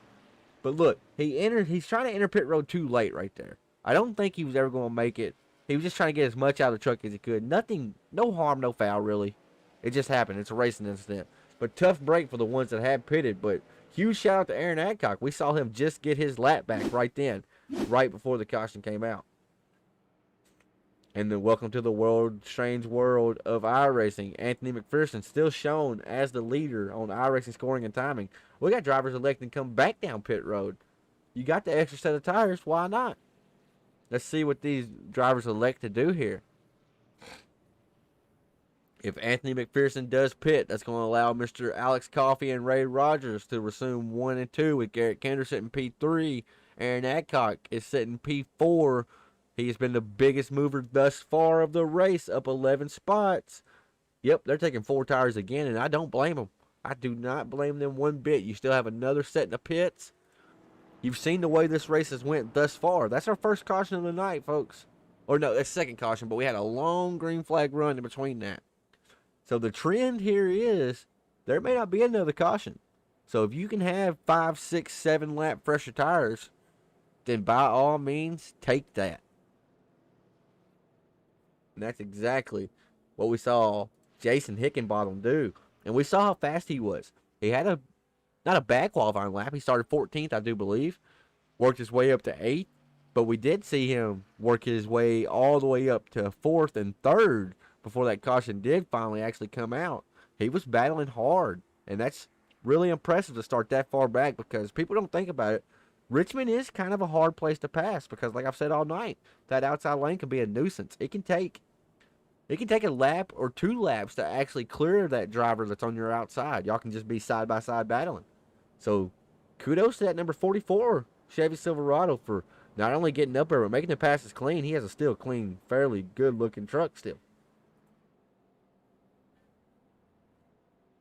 But look, he's trying to enter pit road too late right there. I don't think he was ever going to make it. He was just trying to get as much out of the truck as he could. Nothing, no harm, no foul, really. It just happened. It's a racing incident. But tough break for the ones that had pitted. But huge shout out to Aaron Adcock. We saw him just get his lap back right then, right before the caution came out. And then welcome to the strange world of iRacing. Anthony McPherson still shown as the leader on iRacing scoring and timing. We got drivers electing to come back down pit road. You got the extra set of tires. Why not? Let's see what these drivers elect to do here. If Anthony McPherson does pit, that's going to allow Mr. Alex Coffey and Ray Rogers to resume 1 and 2 with Garrett Kendrick sitting P3. Aaron Adcock is sitting P4. He has been the biggest mover thus far of the race, up 11 spots. Yep, they're taking 4 tires again, and I don't blame them. I do not blame them one bit. You still have another set in the pits. You've seen the way this race has went thus far. That's our first caution of the night, folks. Or no, that's second caution, but we had a long green flag run in between that. So the trend here is there may not be another caution. So if you can have 5, 6, 7 lap fresher tires, then by all means, take that. And that's exactly what we saw Jason Hickenbottom do. And we saw how fast he was. He had not a bad qualifying lap. He started 14th, I do believe. Worked his way up to 8th. But we did see him work his way all the way up to 4th and 3rd before that caution did finally actually come out. He was battling hard. And that's really impressive to start that far back because people don't think about it. Richmond is kind of a hard place to pass because, like I've said all night, that outside lane can be a nuisance. It can take a lap or 2 laps to actually clear that driver that's on your outside. Y'all can just be side by side battling. So, kudos to that number 44 Chevy Silverado for not only getting up there but making the passes clean. He has a still clean, fairly good looking truck still.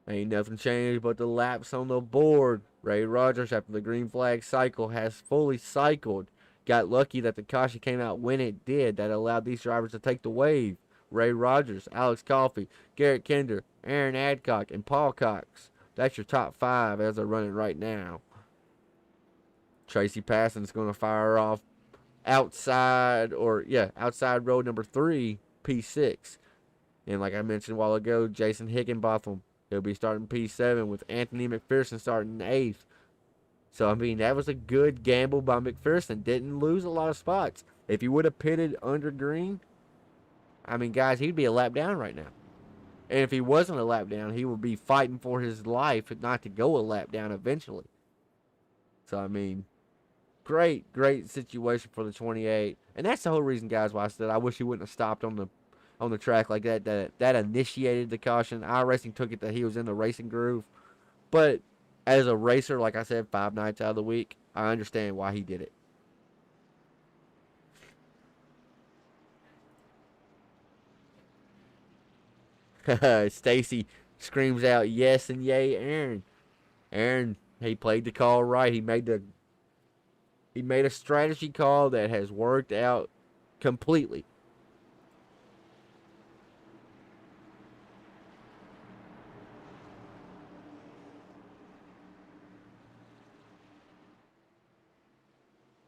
Ain't nothing changed but the laps on the board. Ray Rogers, after the green flag cycle, has fully cycled. Got lucky that the caution came out when it did. That allowed these drivers to take the wave. Ray Rogers, Alex Coffey, Garrett Kinder, Aaron Adcock, and Paul Cox. That's your top 5 as they're running right now. Tracy Passon's going to fire off outside road number 3, P6. And like I mentioned a while ago, Jason Hickenbotham, he'll be starting P7 with Anthony McPherson starting 8th. So, I mean, that was a good gamble by McPherson. Didn't lose a lot of spots. If he would have pitted under Green, I mean, guys, he'd be a lap down right now. And if he wasn't a lap down, he would be fighting for his life not to go a lap down eventually. So, I mean, great situation for the 28. And that's the whole reason, guys, why I said I wish he wouldn't have stopped on the track like that. That initiated the caution. iRacing took it that he was in the racing groove. But as a racer, like I said, 5 nights out of the week, I understand why he did it. Stacy screams out yes and yay, Aaron. Aaron, he played the call right. He made a strategy call that has worked out completely.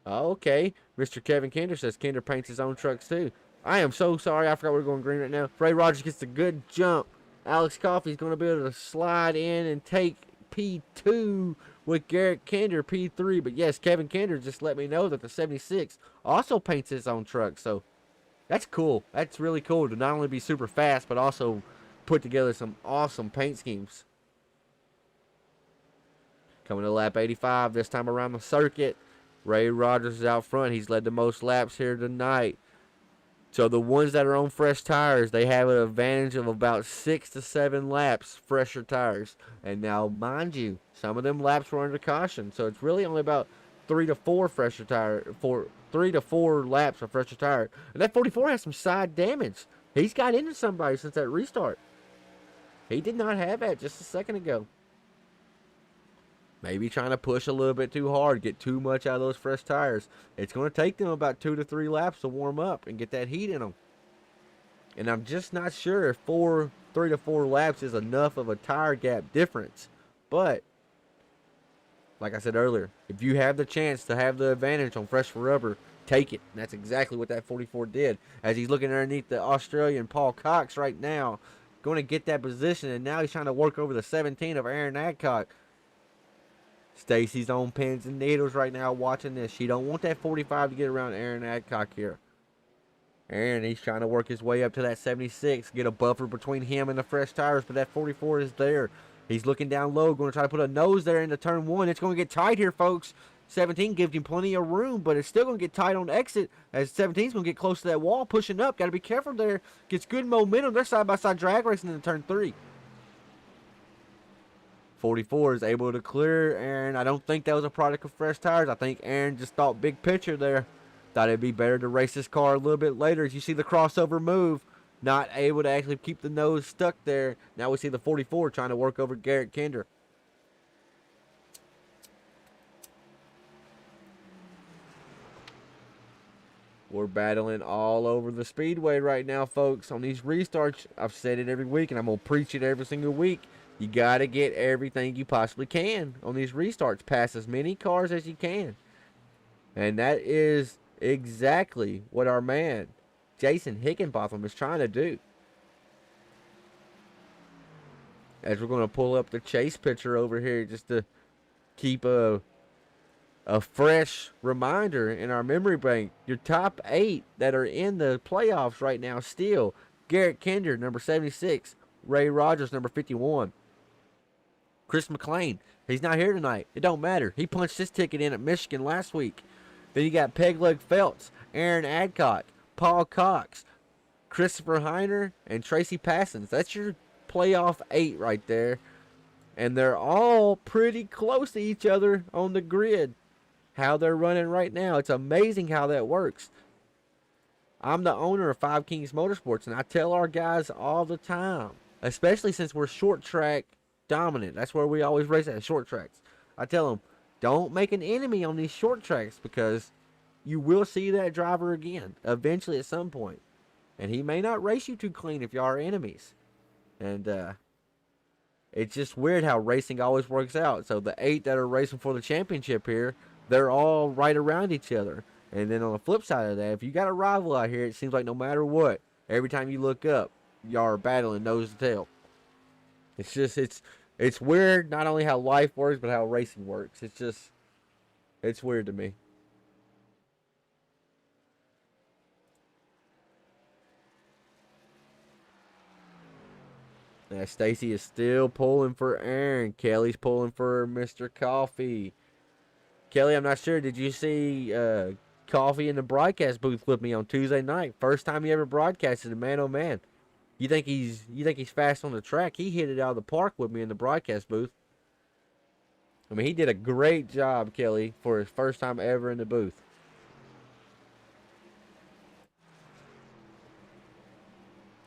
Okay. Mr. Kevin Kinder says Kinder paints his own trucks too. I am so sorry. I forgot we're going green right now. Ray Rogers gets a good jump. Alex Coffey's going to be able to slide in and take P2 with Garrett Kinder, P3. But yes, Kevin Kinder just let me know that the 76 also paints his own truck. So that's cool. That's really cool to not only be super fast, but also put together some awesome paint schemes. Coming to lap 85 this time around the circuit. Ray Rogers is out front. He's led the most laps here tonight. So the ones that are on fresh tires, they have an advantage of about 6 to 7 laps fresher tires. And now, mind you, some of them laps were under caution, so it's really only about 3 to 4 fresher tire, 3 to 4 laps of fresher tire. And that 44 has some side damage. He's got into somebody since that restart. He did not have that just a second ago. Maybe trying to push a little bit too hard, get too much out of those fresh tires. It's going to take them about 2 to 3 laps to warm up and get that heat in them. And I'm just not sure if 3 to 4 laps is enough of a tire gap difference. But, like I said earlier, if you have the chance to have the advantage on fresh rubber, take it. And that's exactly what that 44 did. As he's looking underneath the Australian Paul Cox right now, going to get that position, and now he's trying to work over the 17 of Aaron Adcock. Stacy's on pins and needles right now watching this. She don't want that 45 to get around Aaron Adcock here. Aaron, he's trying to work his way up to that 76, get a buffer between him and the fresh tires, but that 44 is there. He's looking down low, going to try to put a nose there into turn 1. It's going to get tight here, folks. 17 gives him plenty of room, but it's still going to get tight on exit as 17's going to get close to that wall, pushing up. Got to be careful there. Gets good momentum. They're side-by-side drag racing into turn 3. 44 is able to clear Aaron. I don't think that was a product of fresh tires. I think Aaron just thought big picture there. Thought it'd be better to race this car a little bit later. As you see the crossover move, not able to actually keep the nose stuck there. Now we see the 44 trying to work over Garrett Kinder. We're battling all over the speedway right now, folks. On these restarts, I've said it every week, and I'm going to preach it every single week. You got to get everything you possibly can on these restarts. Pass as many cars as you can. And that is exactly what our man, Jason Higginbotham, is trying to do. As we're going to pull up the chase picture over here just to keep a fresh reminder in our memory bank. Your top 8 that are in the playoffs right now still. Garrett Kinder, number 76. Ray Rogers, number 51. Chris McLean, he's not here tonight. It don't matter. He punched his ticket in at Michigan last week. Then you got Pegleg Phelps, Aaron Adcock, Paul Cox, Christopher Heiner, and Tracy Passons. That's your playoff 8 right there. And they're all pretty close to each other on the grid. How they're running right now. It's amazing how that works. I'm the owner of Five Kings Motorsports, and I tell our guys all the time, especially since we're short track dominant. That's where we always race at, short tracks. I tell them, don't make an enemy on these short tracks because you will see that driver again eventually at some point. And he may not race you too clean if you are enemies. And it's just weird how racing always works out. So the 8 that are racing for the championship here, they're all right around each other. And then on the flip side of that, if you got a rival out here, it seems like no matter what, every time you look up, y'all are battling nose to tail. It's just, it's weird, not only how life works, but how racing works. It's just, It's weird to me. Now, Stacy is still pulling for Aaron. Kelly's pulling for Mr. Coffee. Kelly, I'm not sure. Did you see Coffee in the broadcast booth with me on Tuesday night? First time he ever broadcasted a man on man. You think he's fast on the track? He hit it out of the park with me in the broadcast booth. I mean, he did a great job, Kelly, for his first time ever in the booth.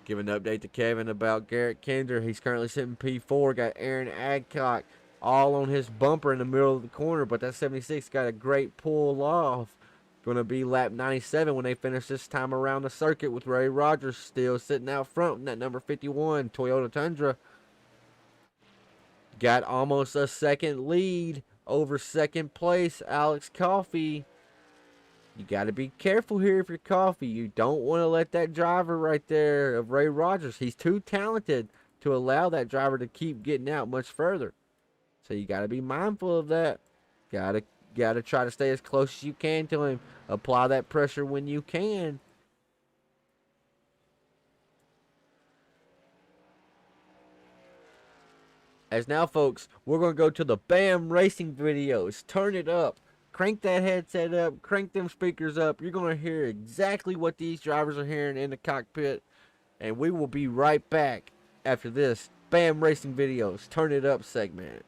Give an update to Kevin about Garrett Kinder. He's currently sitting P4. Got Aaron Adcock all on his bumper in the middle of the corner, but that 76 got a great pull off. Going to be lap 97 when they finish this time around the circuit with Ray Rogers still sitting out front in that number 51 Toyota Tundra. Got almost a second lead over second place Alex Coffey. You got to be careful here if you're Coffey. You don't want to let that driver right there of Ray Rogers. He's too talented to allow that driver to keep getting out much further. So you got to be mindful of that. Got to try to stay as close as you can to him. Apply that pressure when you can. As now, folks, we're going to go to the BAM Racing videos. Turn it up. Crank that headset up. Crank them speakers up. You're going to hear exactly what these drivers are hearing in the cockpit. And we will be right back after this BAM Racing videos. Turn it up segment.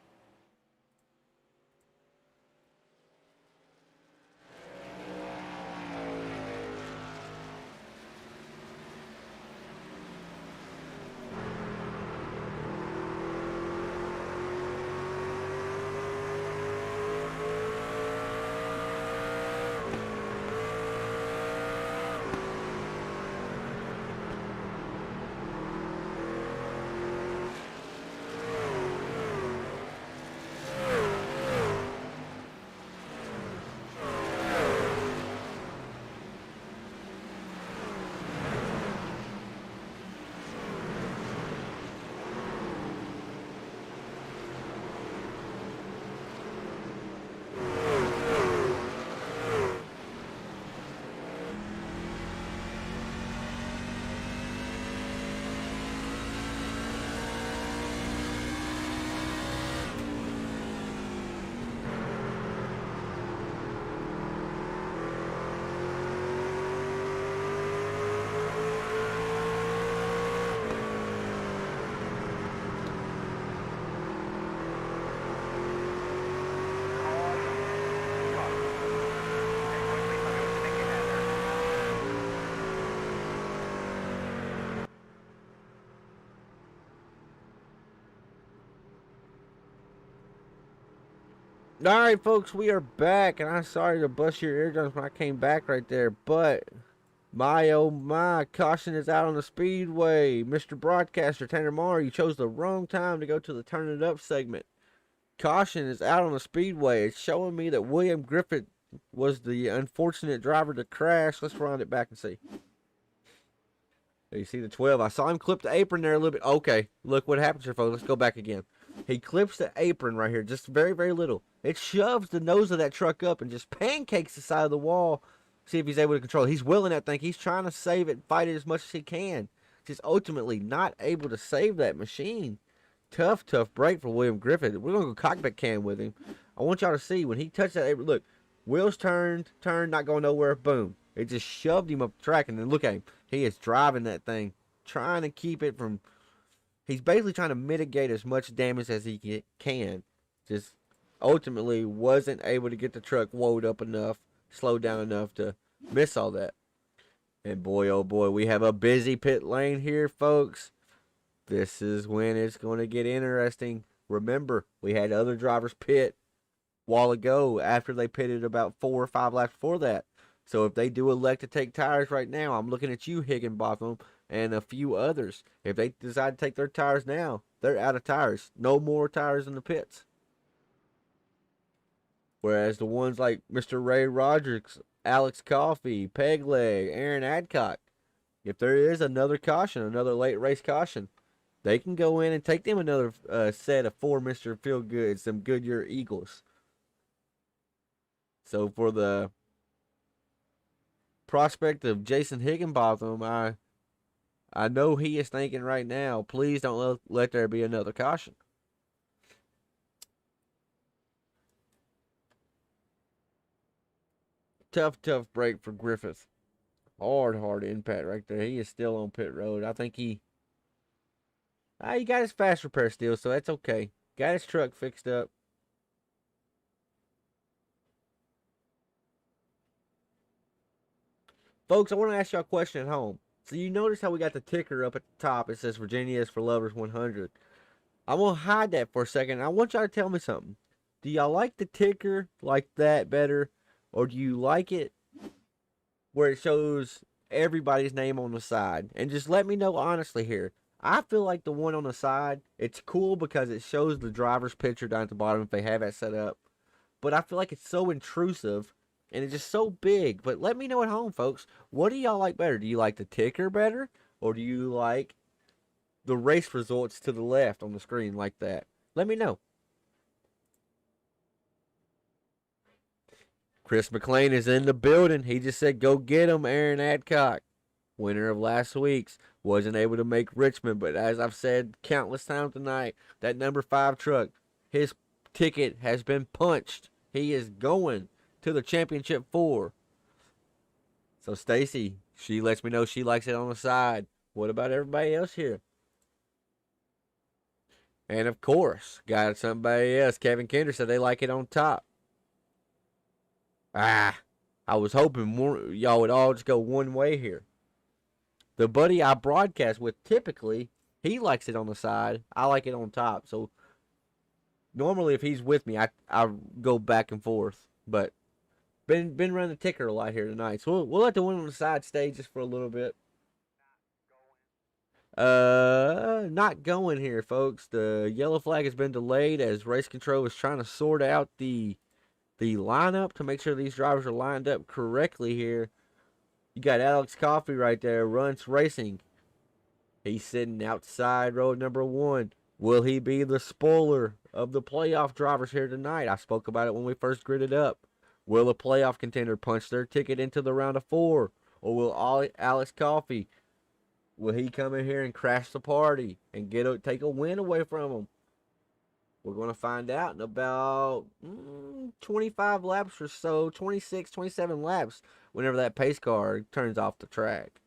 All right, folks, we are back, and I'm sorry to bust your eardrums when I came back right there, but my oh my, caution is out on the speedway. Mr. Broadcaster Tanner Marr, you chose the wrong time to go to the Turn It Up segment. Caution is out on the speedway. It's showing me that William Griffith was the unfortunate driver to crash. Let's round it back and see. You see the 12. I saw him clip the apron there a little bit. Okay, look what happens here, folks. Let's go back again. He clips the apron right here, just very, very little. It shoves the nose of that truck up and just pancakes the side of the wall. See if he's able to control it. He's willing that thing. He's trying to save it, fight it as much as he can. Just ultimately not able to save that machine. Tough, tough break for William Griffith. We're going to go cockpit cam with him. I want y'all to see when he touched that apron. Look, wheels turned, not going nowhere. Boom. It just shoved him up the track. And then look at him. He is driving that thing, trying to keep it from... He's basically trying to mitigate as much damage as he can. Just ultimately wasn't able to get the truck woed up enough, slowed down enough to miss all that. And boy, oh boy, we have a busy pit lane here, folks. This is when it's going to get interesting. Remember, we had other drivers pit a while ago after they pitted about 4 or 5 laps before that. So if they do elect to take tires right now, I'm looking at you, Higginbotham, and a few others. If they decide to take their tires now, they're out of tires. No more tires in the pits. Whereas the ones like Mr. Ray Rogers, Alex Coffey, Pegleg, Aaron Adcock, if there is another caution, another late race caution, they can go in and take them another set of 4 Mr. Feelgood, some Goodyear Eagles. So for the prospect of Jason Higginbotham, I know he is thinking right now, please don't let there be another caution. Tough break for Griffith. Hard impact right there. He is still on pit road. I think he got his fast repair still, so that's okay. Got his truck fixed up. Folks, I want to ask y'all a question at home. So you notice how we got the ticker up at the top. It says Virginia is for Lovers 100. I'm going to hide that for a second. I want y'all to tell me something. Do y'all like the ticker like that better? Or do you like it where it shows everybody's name on the side? And just let me know honestly here. I feel like the one on the side, it's cool because it shows the driver's picture down at the bottom if they have that set up. But I feel like it's so intrusive and it's just so big. But let me know at home, folks. What do y'all like better? Do you like the ticker better? Or do you like the race results to the left on the screen like that? Let me know. Chris McLean is in the building. He just said, go get him, Aaron Adcock. Winner of last week's. Wasn't able to make Richmond, but as I've said countless times tonight, that number 5 truck, his ticket has been punched. He is going to the championship 4. So Stacy, she lets me know she likes it on the side. What about everybody else here? And of course, got somebody else. Kevin Kinder said they like it on top. I was hoping y'all would all just go one way here. The buddy I broadcast with typically, he likes it on the side. I like it on top. So normally if he's with me, I go back and forth. But been running the ticker a lot here tonight. So we'll let the one on the side stay just for a little bit. Not going here, folks. The yellow flag has been delayed as race control is trying to sort out the lineup to make sure these drivers are lined up correctly here. You got Alex Coffey right there, Runts Racing. He's sitting outside row number 1. Will he be the spoiler of the playoff drivers here tonight? I spoke about it when we first gridded up. Will a playoff contender punch their ticket into the round of 4? Or will Alex Coffey, will he come in here and crash the party and take a win away from him? We're going to find out in about 25 laps or so, 26, 27 laps, whenever that pace car turns off the track.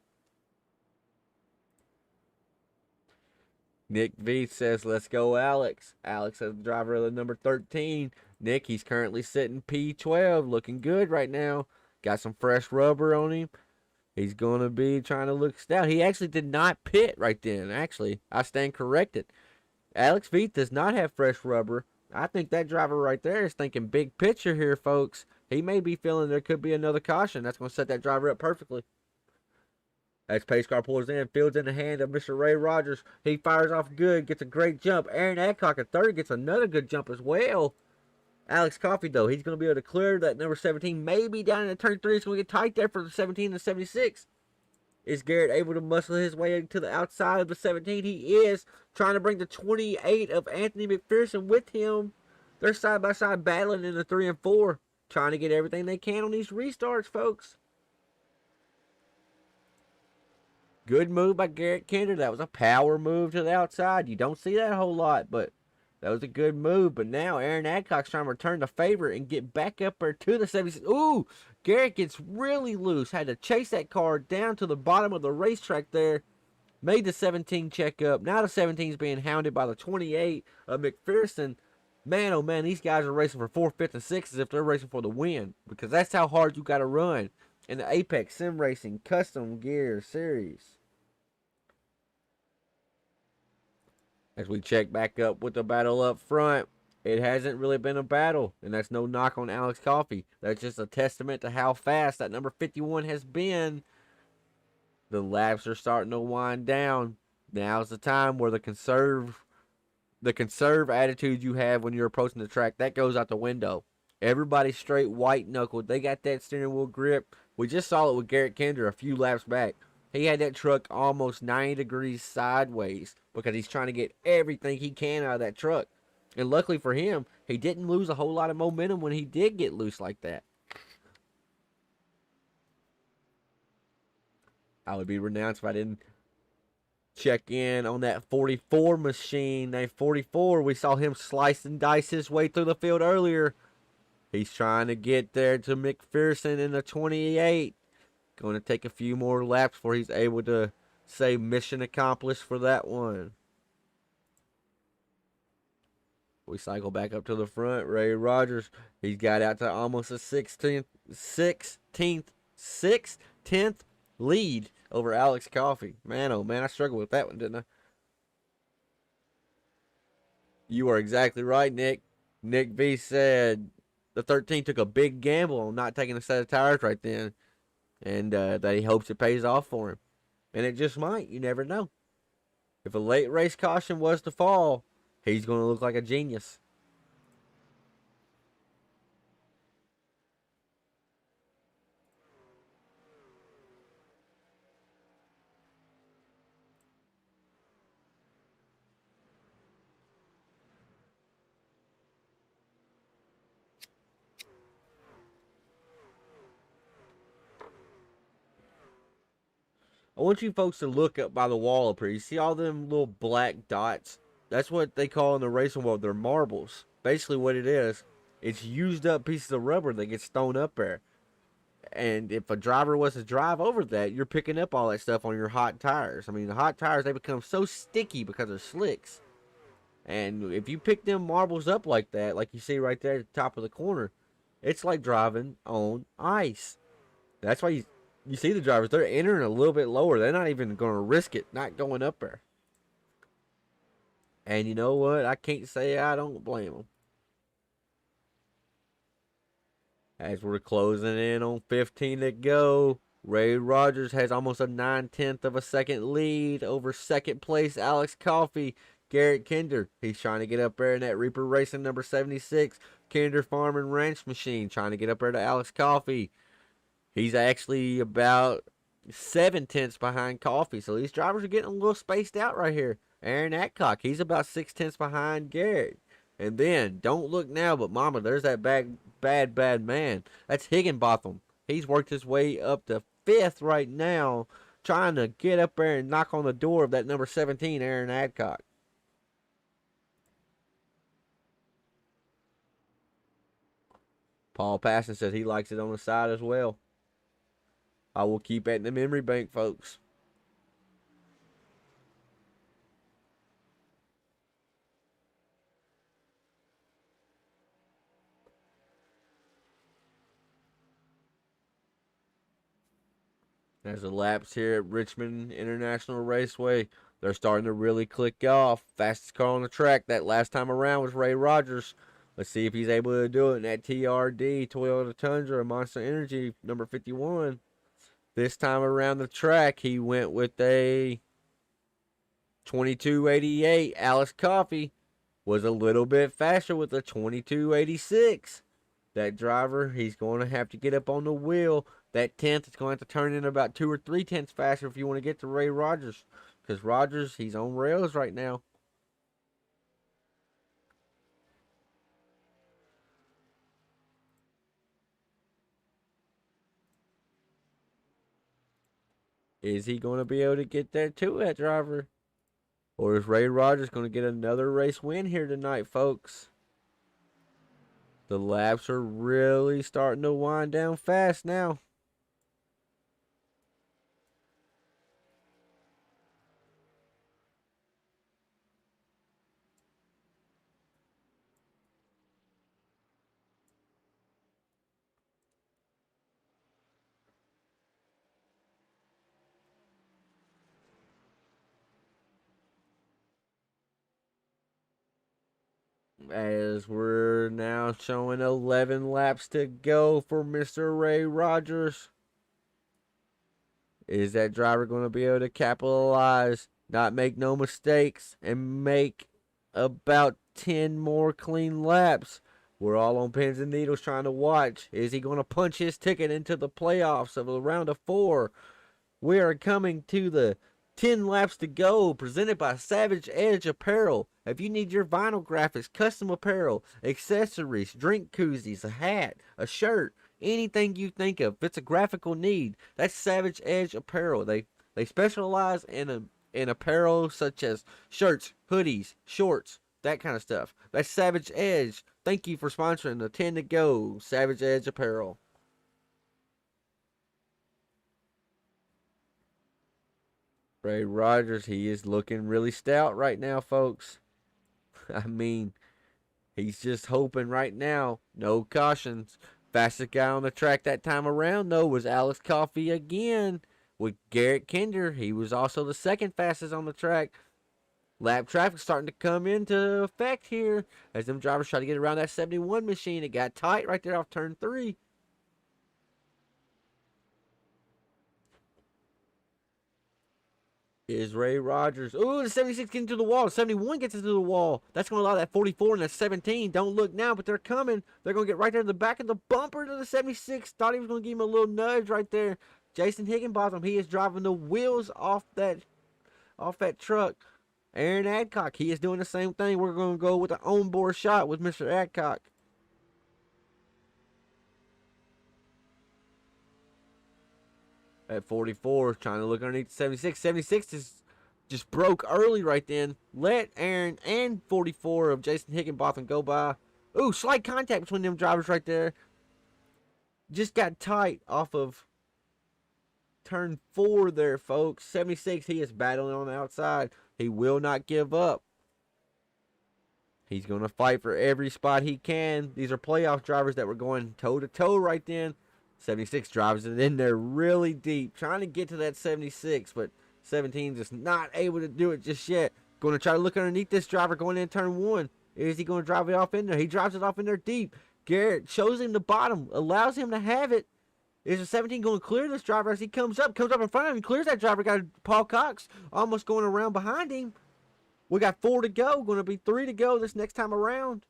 Nick V says, let's go, Alex. Alex is the driver of the number 13. Nick, he's currently sitting P12, looking good right now. Got some fresh rubber on him. He's going to be trying to look stout. He actually did not pit right then. Actually, I stand corrected. Alex Veith does not have fresh rubber. I think that driver right there is thinking big picture here, folks. He may be feeling there could be another caution. That's going to set that driver up perfectly. As pace car pulls in, fields in the hand of Mr. Ray Rogers. He fires off good, gets a great jump. Aaron Adcock at 3rd gets another good jump as well. Alex Coffey, though, he's going to be able to clear that number 17. Maybe down in turn 3. It's going to get tight there for the 17 and 76. Is Garrett able to muscle his way to the outside of the 17? He is trying to bring the 28 of Anthony McPherson with him. They're side by side battling in the 3 and 4. Trying to get everything they can on these restarts, folks. Good move by Garrett Kinder. That was a power move to the outside. You don't see that a whole lot, but that was a good move. But now Aaron Adcock's trying to return the favor and get back up there to the 76. Ooh, Garrett gets really loose. Had to chase that car down to the bottom of the racetrack there. Made the 17 check up. Now the 17 is being hounded by the 28 of McPherson. Man, oh man, these guys are racing for 4th, 5th, and 6th as if they're racing for the win. Because that's how hard you got to run in the Apex Sim Racing Custom Gear Series. As we check back up with the battle up front, it hasn't really been a battle, and that's no knock on Alex Coffey. That's just a testament to how fast that number 51 has been. The laps are starting to wind down. Now's the time where the conserve attitude you have when you're approaching the track, that goes out the window. Everybody's straight white knuckled. They got that steering wheel grip. We just saw it with Garrett Kinder a few laps back. He had that truck almost 90 degrees sideways because he's trying to get everything he can out of that truck. And luckily for him, he didn't lose a whole lot of momentum when he did get loose like that. I would be renounced if I didn't check in on that 44 machine. That 44, we saw him slice and dice his way through the field earlier. He's trying to get there to McPherson in the 28. Going to take a few more laps before he's able to say mission accomplished for that one. We cycle back up to the front. Ray Rogers, he's got out to almost a 6th lead over Alex Coffey. Man, oh man, I struggled with that one, didn't I? You are exactly right, Nick. Nick V said the 13 took a big gamble on not taking a set of tires right then, and that he hopes it pays off for him. And it just might. You never know. If a late race caution was to fall, he's going to look like a genius. I want you folks to look up by the wall up here. You see all them little black dots? That's what they call in the racing world. They're marbles. Basically what it is, it's used up pieces of rubber that gets thrown up there. And if a driver was to drive over that, you're picking up all that stuff on your hot tires. I mean, the hot tires, they become so sticky because of slicks. And if you pick them marbles up like that, like you see right there at the top of the corner, it's like driving on ice. That's why you see the drivers, they're entering a little bit lower. They're not even going to risk it not going up there. And you know what? I can't say I don't blame them. As we're closing in on 15 to go, Ray Rogers has almost a 9/10 of a second lead over second place Alex Coffey. Garrett Kinder, he's trying to get up there in that Reaper Racing number 76 Kinder Farm and Ranch machine, trying to get up there to Alex Coffey. He's actually about 7/10 behind Coffey, so these drivers are getting a little spaced out right here. Aaron Adcock, he's about 6/10 behind Garrett. And then, don't look now, but mama, there's that bad man. That's Higginbotham. He's worked his way up to 5th right now, trying to get up there and knock on the door of that number 17, Aaron Adcock. Paul Passon says he likes it on the side as well. I will keep it in the memory bank, folks. There's the laps here at Richmond International Raceway. They're starting to really click off. Fastest car on the track that last time around was Ray Rogers. Let's see if he's able to do it in that TRD Toyota Tundra Monster Energy number 51. This time around the track, he went with a 2288. Alex Coffey was a little bit faster with a 2286. That driver, he's going to have to get up on the wheel. That 10th is going to have to turn in about 2 or 3 tenths faster if you want to get to Ray Rogers. Because Rogers, he's on rails right now. Is he going to be able to get there too, that driver? Or is Ray Rogers going to get another race win here tonight, folks? The laps are really starting to wind down fast now. As we're now showing 11 laps to go for Mr. Ray Rogers. Is that driver going to be able to capitalize, not make no mistakes, and make about 10 more clean laps? We're all on pins and needles trying to watch. Is he going to punch his ticket into the playoffs of a round of 4? We are coming to the 10 laps to go, presented by Savage Edge Apparel. If you need your vinyl graphics, custom apparel, accessories, drink koozies, a hat, a shirt, anything you think of. If it's a graphical need, that's Savage Edge Apparel. They specialize in apparel such as shirts, hoodies, shorts, that kind of stuff. That's Savage Edge. Thank you for sponsoring the 10 to go Savage Edge Apparel. Ray Rogers, he is looking really stout right now, folks. I mean, he's just hoping right now. No cautions. Fastest guy on the track that time around, though, was Alex Coffey again with Garrett Kinder. He was also the second fastest on the track. Lap traffic starting to come into effect here as them drivers try to get around that 71 machine. It got tight right there off turn 3. Is Ray Rogers. Ooh, the 76 gets into the wall. The 71 gets into the wall. That's going to allow that 44 and that 17. Don't look now, but they're coming. They're going to get right there in the back of the bumper to the 76. Thought he was going to give him a little nudge right there. Jason Higginbotham, he is driving the wheels off that truck. Aaron Adcock, he is doing the same thing. We're going to go with an onboard shot with Mr. Adcock. At 44, trying to look underneath the 76. 76 is just broke early right then. Let Aaron and 44 of Jason Higginbotham go by. Ooh, slight contact between them drivers right there. Just got tight off of turn 4 there, folks. 76, he is battling on the outside. He will not give up. He's going to fight for every spot he can. These are playoff drivers that were going toe-to-toe right then. 76 drives it in there really deep, trying to get to that 76, but 17 just not able to do it just yet. Going to try to look underneath this driver going in turn 1. Is he going to drive it off in there? He drives it off in there deep. Garrett shows him the bottom, allows him to have it. Is the 17 going to clear this driver as he comes up in front of him, clears that driver? Got Paul Cox almost going around behind him. We got 4 to go, going to be 3 to go this next time around.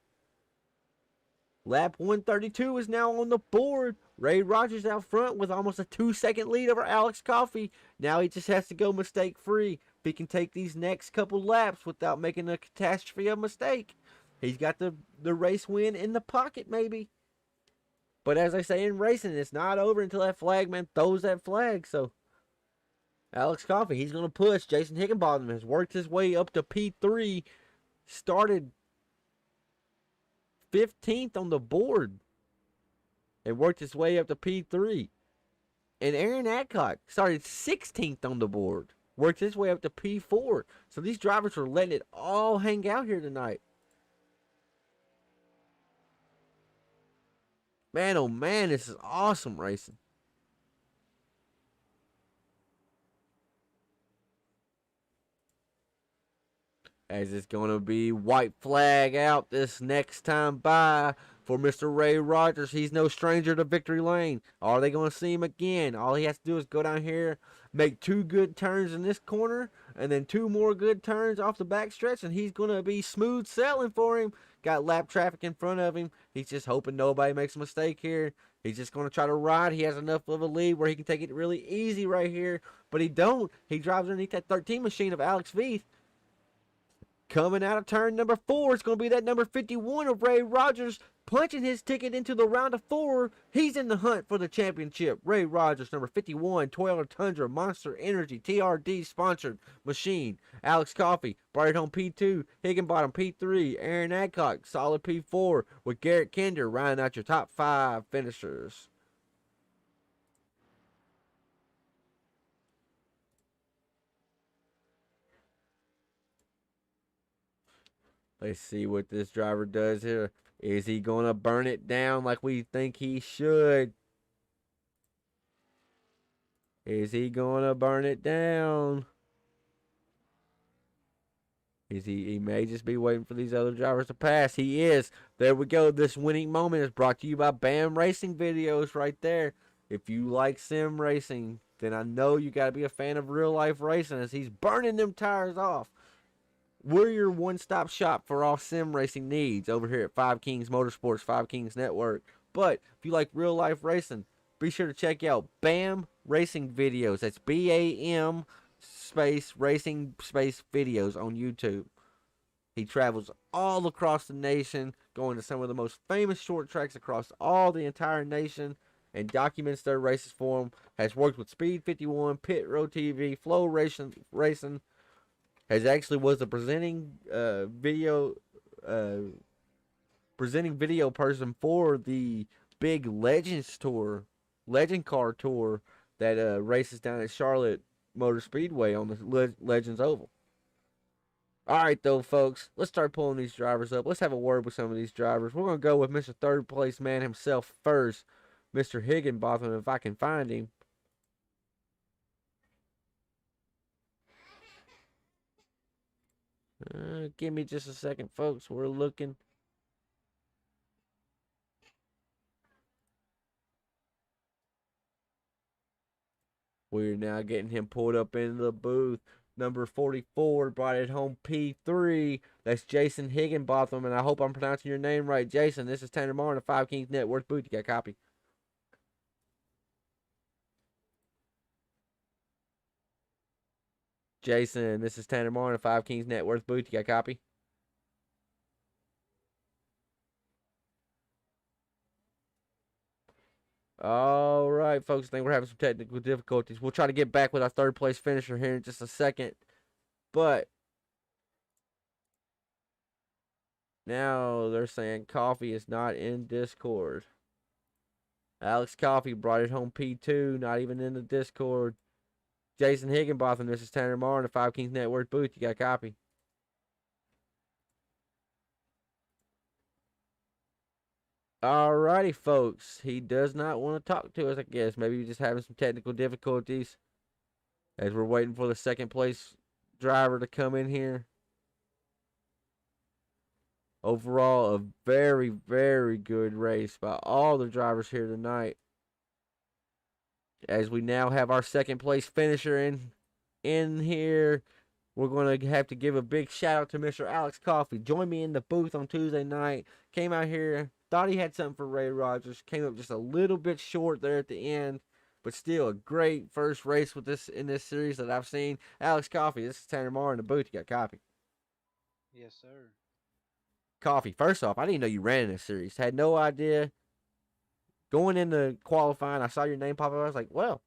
Lap 132 is now on the board. Ray Rogers out front with almost a 2-second lead over Alex Coffey. Now he just has to go mistake-free. If he can take these next couple laps without making a catastrophe of mistake, he's got the race win in the pocket maybe. But as I say in racing, it's not over until that flagman throws that flag. So Alex Coffey, he's going to push. Jason Higginbotham has worked his way up to P3. Started 15th on the board and worked his way up to P3. And Aaron Adcock started 16th on the board, worked his way up to P4. So these drivers are letting it all hang out here tonight. Man, oh man, this is awesome racing. As it's going to be white flag out this next time by for Mr. Ray Rogers. He's no stranger to victory lane. Are they going to see him again? All he has to do is go down here, make 2 good turns in this corner, and then 2 more good turns off the back stretch, and he's going to be smooth sailing for him. Got lap traffic in front of him. He's just hoping nobody makes a mistake here. He's just going to try to ride. He has enough of a lead where he can take it really easy right here, but he don't. He drives underneath that 13 machine of Alex Veith. Coming out of turn number 4, it's going to be that number 51 of Ray Rogers punching his ticket into the round of 4. He's in the hunt for the championship. Ray Rogers, number 51, Toyota Tundra, Monster Energy, TRD sponsored machine. Alex Coffey, brought it home P2. Higginbotham P3. Aaron Adcock, solid P4 with Garrett Kinder rounding out your top 5 finishers. Let's see what this driver does here. Is he going to burn it down like we think he should? Is he going to burn it down? He may just be waiting for these other drivers to pass. He is. There we go. This winning moment is brought to you by BAM Racing Videos right there. If you like sim racing, then I know you got to be a fan of real life racing as he's burning them tires off. We're your one-stop shop for all sim racing needs over here at 5 Kings Motorsports, 5 Kings Network. But if you like real-life racing, be sure to check out BAM Racing Videos. That's BAM space racing space videos on YouTube. He travels all across the nation, going to some of the most famous short tracks across all the entire nation. and documents their races for them. Has worked with Speed 51, Pit Road TV, Flow Racing. Has actually was the uh, presenting video person for the big Legends Tour, Legend Car Tour that races down at Charlotte Motor Speedway on the Legends Oval. All right, though, folks, let's start pulling these drivers up. Let's have a word with some of these drivers. We're going to go with Mr. Third Place Man himself first, Mr. Higginbotham, if I can find him. Give me just a second, folks. We're looking. We're now getting him pulled up into the booth. Number 44 brought it home P3. That's Jason Higginbotham, and I hope I'm pronouncing your name right. Jason, this is Tanner Martin of Five Kings Net Worth booth. You got a copy? Jason, this is Tanner Martin of Five Kings Net Worth booth. You got a copy? All right, folks. I think we're having some technical difficulties. We'll try to get back with our third place finisher here in just a second. But now they're saying Coffee is not in Discord. Alex Coffee brought it home P2, not even in the Discord. Jason Higginbotham, this is Tanner Martin, the Five Kings Network booth. You got a copy? Alrighty, folks. He does not want to talk to us, I guess. Maybe he's just having some technical difficulties as we're waiting for the second place driver to come in here. Overall, a very, very good race by all the drivers here tonight. As we now have our second place finisher in here, we're going to have to give a big shout out to Mr. Alex Coffey. Joined me in the booth on Tuesday night. Came out here, thought he had something for Ray Rogers. Came up just a little bit short there at the end, but still a great first race with this in this series that I've seen. Alex Coffey, this is Tanner Marr in the booth. You got Coffee? Yes, sir. Coffee, first off, I didn't know you ran in this series. Had no idea. Going into qualifying, I saw your name pop up. I was like, well,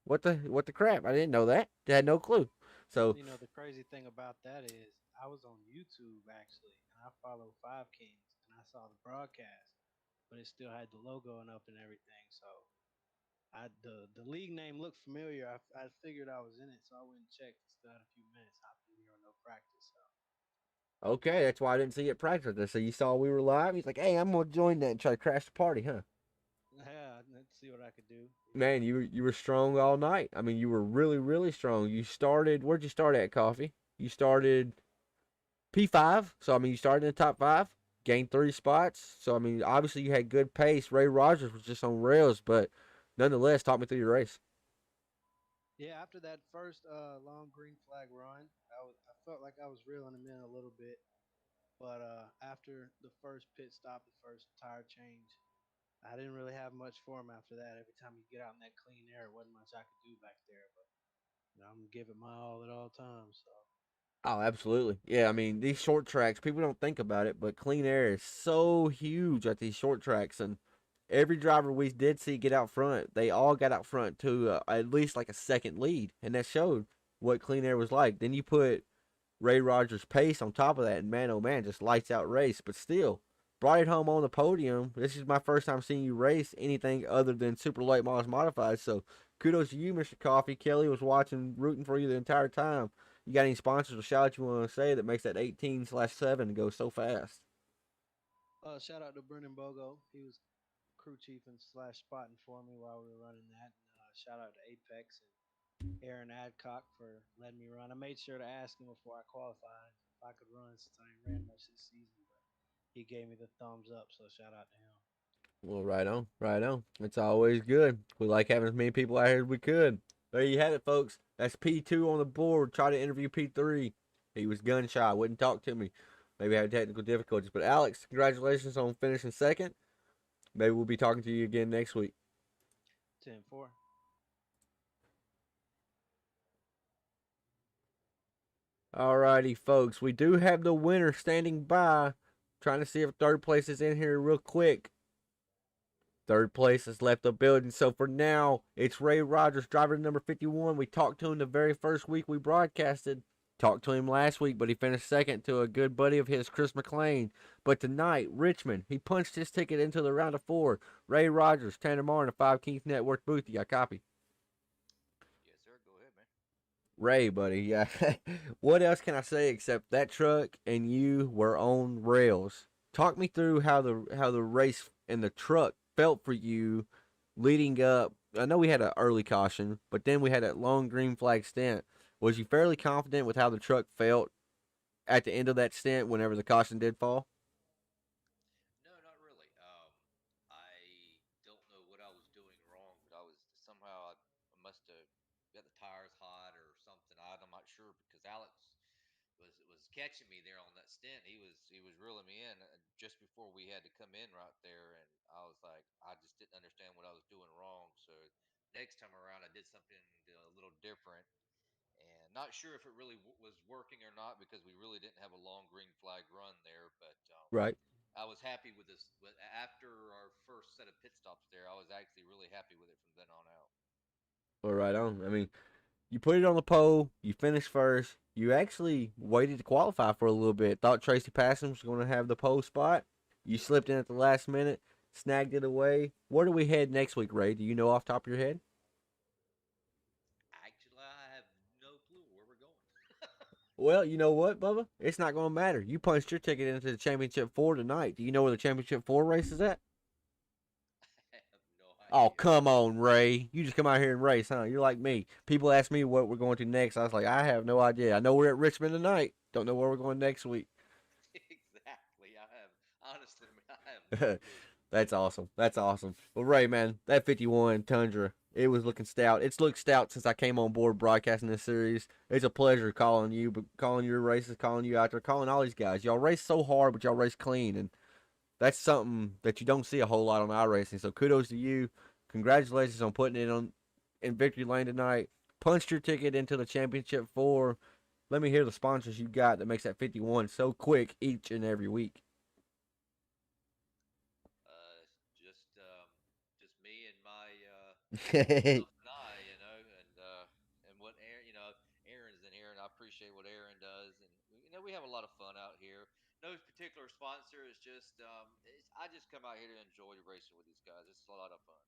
what the crap? I didn't know that. I had no clue. So You know, the crazy thing about that is I was on YouTube actually, and I follow Five Kings, and I saw the broadcast, but it still had the logo and up and everything. So the league name looked familiar. I figured I was in it, so I went and checked. Still had a few minutes. Hopped in here on no practice. So okay, that's why I didn't see you at practice. So you saw we were live. He's like, hey, I'm gonna join that and try to crash the party, huh? yeah, let's see what I could do. Man, you were strong all night. I mean, you were really really strong. You started. Where'd you start at, Coffee? You started P5. So I mean, you started in the top five, gained 3 spots. So I mean, obviously you had good pace. Ray Rogers was just on rails, but nonetheless, talk me through your race. Yeah, after that first long green flag run, I felt like I was reeling him in a little bit. But after the first pit stop, the first tire change, I didn't really have much for him after that. Every time you get out in that clean air, it wasn't much I could do back there. But I'm gonna give it my all at all times. So Oh, absolutely. Yeah, I mean, these short tracks, people don't think about it, but clean air is so huge at these short tracks. And every driver we did see get out front, they all got out front to at least like a second lead. And that showed what clean air was like. Then you put Ray Rogers' pace on top of that, and man, oh man, just lights out race. But still, brought it home on the podium. This is my first time seeing you race anything other than super late models modified. So kudos to you, Mr. Coffee. Kelly was watching, rooting for you the entire time. You got any sponsors or shout you want to say that makes that 18/7 go so fast? shout out to Brendan Bogo. He was crew chief and slash spotting for me while we were running that. And shout out to Apex and Aaron Adcock for letting me run. I made sure to ask him before I qualified if I could run since I ain't ran much this season, but he gave me the thumbs up. So shout out to him. Well, right on, right on. It's always good. We like having as many people out here as we could. There you have it, folks. That's P2 on the board. Try to interview P3. He was gun shy, wouldn't talk to me. Maybe had technical difficulties. But Alex, congratulations on finishing second. Maybe we'll be talking to you again next week. 10-4. Alrighty, folks. We do have the winner standing by. Trying to see if third place is in here real quick. Third place has left the building. So for now, it's Ray Rogers, driver number 51. We talked to him the very first week we broadcasted. Talked to him last week, but he finished second to a good buddy of his, Chris McLean. But tonight, Richmond, he punched his ticket into the round of 4. Ray Rogers, Tanner Marr in the 5 Kings Network booth. You got copy? Yes, sir. Go ahead, man. Ray, buddy, yeah. What else can I say except that truck and you were on rails? Talk me through how the race and the truck felt for you leading up. I know we had an early caution, but then we had that long green flag stint. Was you fairly confident with how the truck felt at the end of that stint whenever the caution did fall? No, not really. I don't know what I was doing wrong, but I was somehow I must have got the tires hot or something. I'm not sure because Alex was catching me there on that stint. He was reeling me in just before we had to come in right there, and I was like, I just didn't understand what I was doing wrong. So next time around, I did something a little different, and not sure if it really was working or not because we really didn't have a long green flag run there. But Right. I was happy with this. After our first set of pit stops there, I was actually really happy with it from then on out. Well, right on. I mean, you put it on the pole. You finished first. You actually waited to qualify for a little bit. Thought Tracy Passam was going to have the pole spot. You slipped in at the last minute, snagged it away. Where do we head next week, Ray? Do you know off the top of your head? Actually, I have no clue where we're going. Well, you know what, Bubba? It's not going to matter. You punched your ticket into the Championship 4 tonight. Do you know where the Championship 4 race is at? I have no Oh, idea. come on, Ray. You just come out here and race, huh? You're like me. People ask me what we're going to next. I was like, I have no idea. I know we're at Richmond tonight. Don't know where we're going next week. Exactly. I have honestly, man, I have no clue. That's awesome. That's awesome. Well, Ray, man, that 51 Tundra, it was looking stout. It's looked stout since I came on board broadcasting this series. It's a pleasure calling you, but calling your races, calling you out there, calling all these guys. Y'all race so hard, but y'all race clean, and that's something that you don't see a whole lot on iRacing. So kudos to you. Congratulations on putting it on in victory lane tonight. Punched your ticket into the championship 4. Let me hear the sponsors you got that makes that 51 so quick each and every week. Just me and myself and I, and what Aaron, Aaron's in here, and I appreciate what Aaron does, and we have a lot of fun out here. No particular sponsor. I just come out here to enjoy racing with these guys. It's a lot of fun.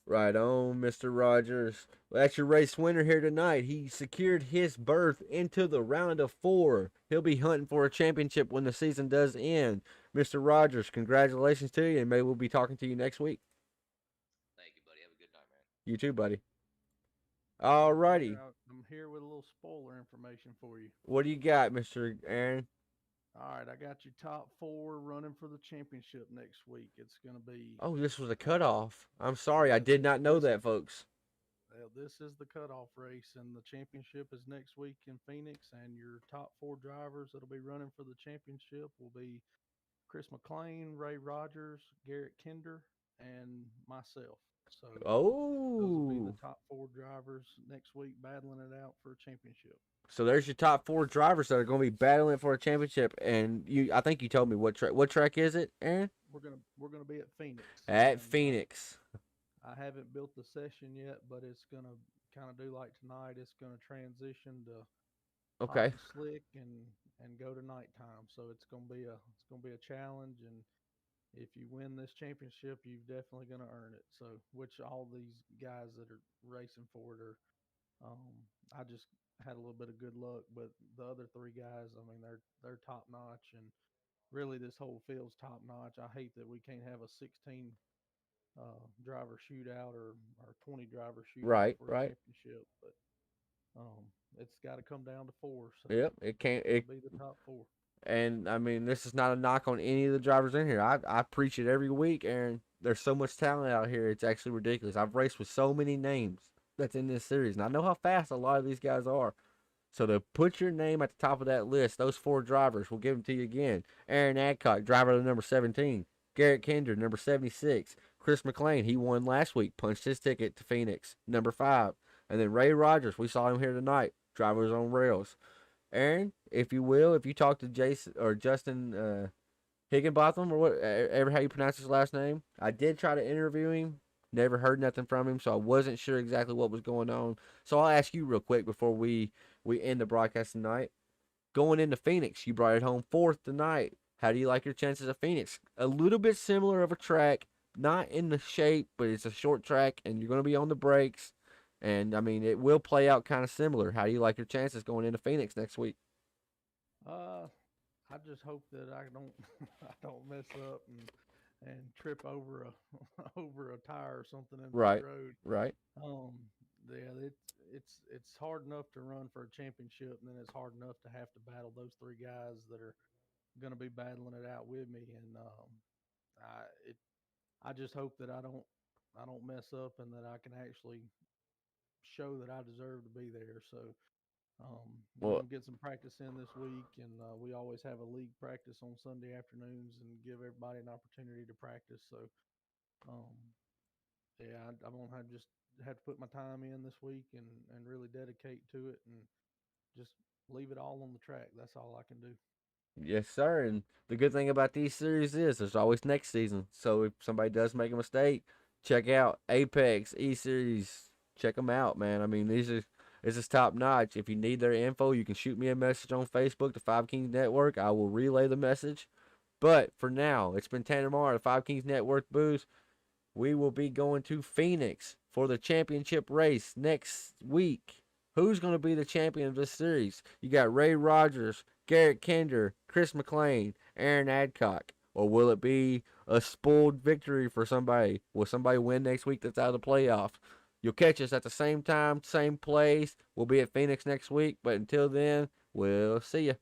Right on, Mr. Rogers. Well, that's your race winner here tonight. He secured his berth into the round of 4. He'll be hunting for a championship when the season does end. Mr. Rogers, congratulations to you, and maybe we'll be talking to you next week. Thank you, buddy. Have a good night, man. You too, buddy. Yes, All sir. righty. I'm here with a little spoiler information for you. What do you got, Mr. Aaron? All right, I got your top 4 running for the championship next week. It's going to be Oh, this was a uh, cutoff. I'm sorry, I yes, did not know this that, folks. well, this is the cutoff race, and the championship is next week in Phoenix. And your top 4 drivers that'll be running for the championship will be Chris McLean, Ray Rogers, Garrett Kinder, and myself. So those will be the Oh, top 4 drivers next week battling it out for a championship. so there's your top 4 drivers that are going to be battling for a championship. And I think you told me what track. What track is it, Aaron? We're gonna be at Phoenix, At and Phoenix. I haven't built the session yet, but it's gonna kind of do like tonight. It's gonna transition to hot Okay. and slick and go to nighttime. So it's gonna be a challenge, and if you win this championship, you're definitely gonna earn it. So which all these guys that are racing for it are. I just had a little bit of good luck, but the other 3 guys, I mean, they're top notch, and really this whole field's top notch. I hate that we can't have a 16 driver shootout or 20 driver shootout Right, for a right. championship, but it's got to come down to 4. So Yep. It can't. it'll It be the top 4. and I mean, this is not a knock on any of the drivers in here. I preach it every week, Aaron. There's so much talent out here. It's actually ridiculous. I've raced with so many names that's in this series, and I know how fast a lot of these guys are. So to put your name at the top of that list, those 4 drivers, we'll give them to you again. Aaron Adcock, driver of the number 17. Garrett Kinder, number 76. Chris McLean, he won last week, punched his ticket to Phoenix, number 5. And then Ray Rogers, we saw him here tonight, drivers on rails. Aaron, if you will, if you talk to Jason or Justin Higginbotham, or ever how you pronounce his last name. I did try to interview him, never heard nothing from him, so I wasn't sure exactly what was going on. So I'll ask you real quick before we end the broadcast tonight. Going into Phoenix, you brought it home fourth tonight. How do you like your chances of Phoenix? A little bit similar of a track, not in the shape, but it's a short track, and you're going to be on the brakes. And I mean, it will play out kind of similar. How do you like your chances going into Phoenix next week? Uh, I just hope that I don't I don't mess up and trip over a over a tire or something in pit Right, road. right. Um, yeah, it's hard enough to run for a championship, and then it's hard enough to have to battle those three guys that are going to be battling it out with me. And I it I just hope that I don't mess up and that I can actually show that I deserve to be there. So we're Well, gonna get some practice in this week, and we always have a league practice on Sunday afternoons and give everybody an opportunity to practice. So um, yeah, I'm gonna just have to put my time in this week and really dedicate to it and just leave it all on the track. That's all I can do. yes, sir. And the good thing about these series is there's always next season. So if somebody does make a mistake, check out Apex E Series. Check them out, man. I mean, this is top notch. If you need their info, you can shoot me a message on Facebook, the Five Kings Network. I will relay the message. But for now, it's been Tanner Marr, the Five Kings Network booth. We will be going to Phoenix for the championship race next week. Who's going to be the champion of this series? You got Ray Rogers, Garrett Kinder, Chris McLean, Aaron Adcock. Or will it be a spoiled victory for somebody? Will somebody win next week that's out of the playoffs? You'll catch us at the same time, same place. We'll be at Phoenix next week. But until then, we'll see you.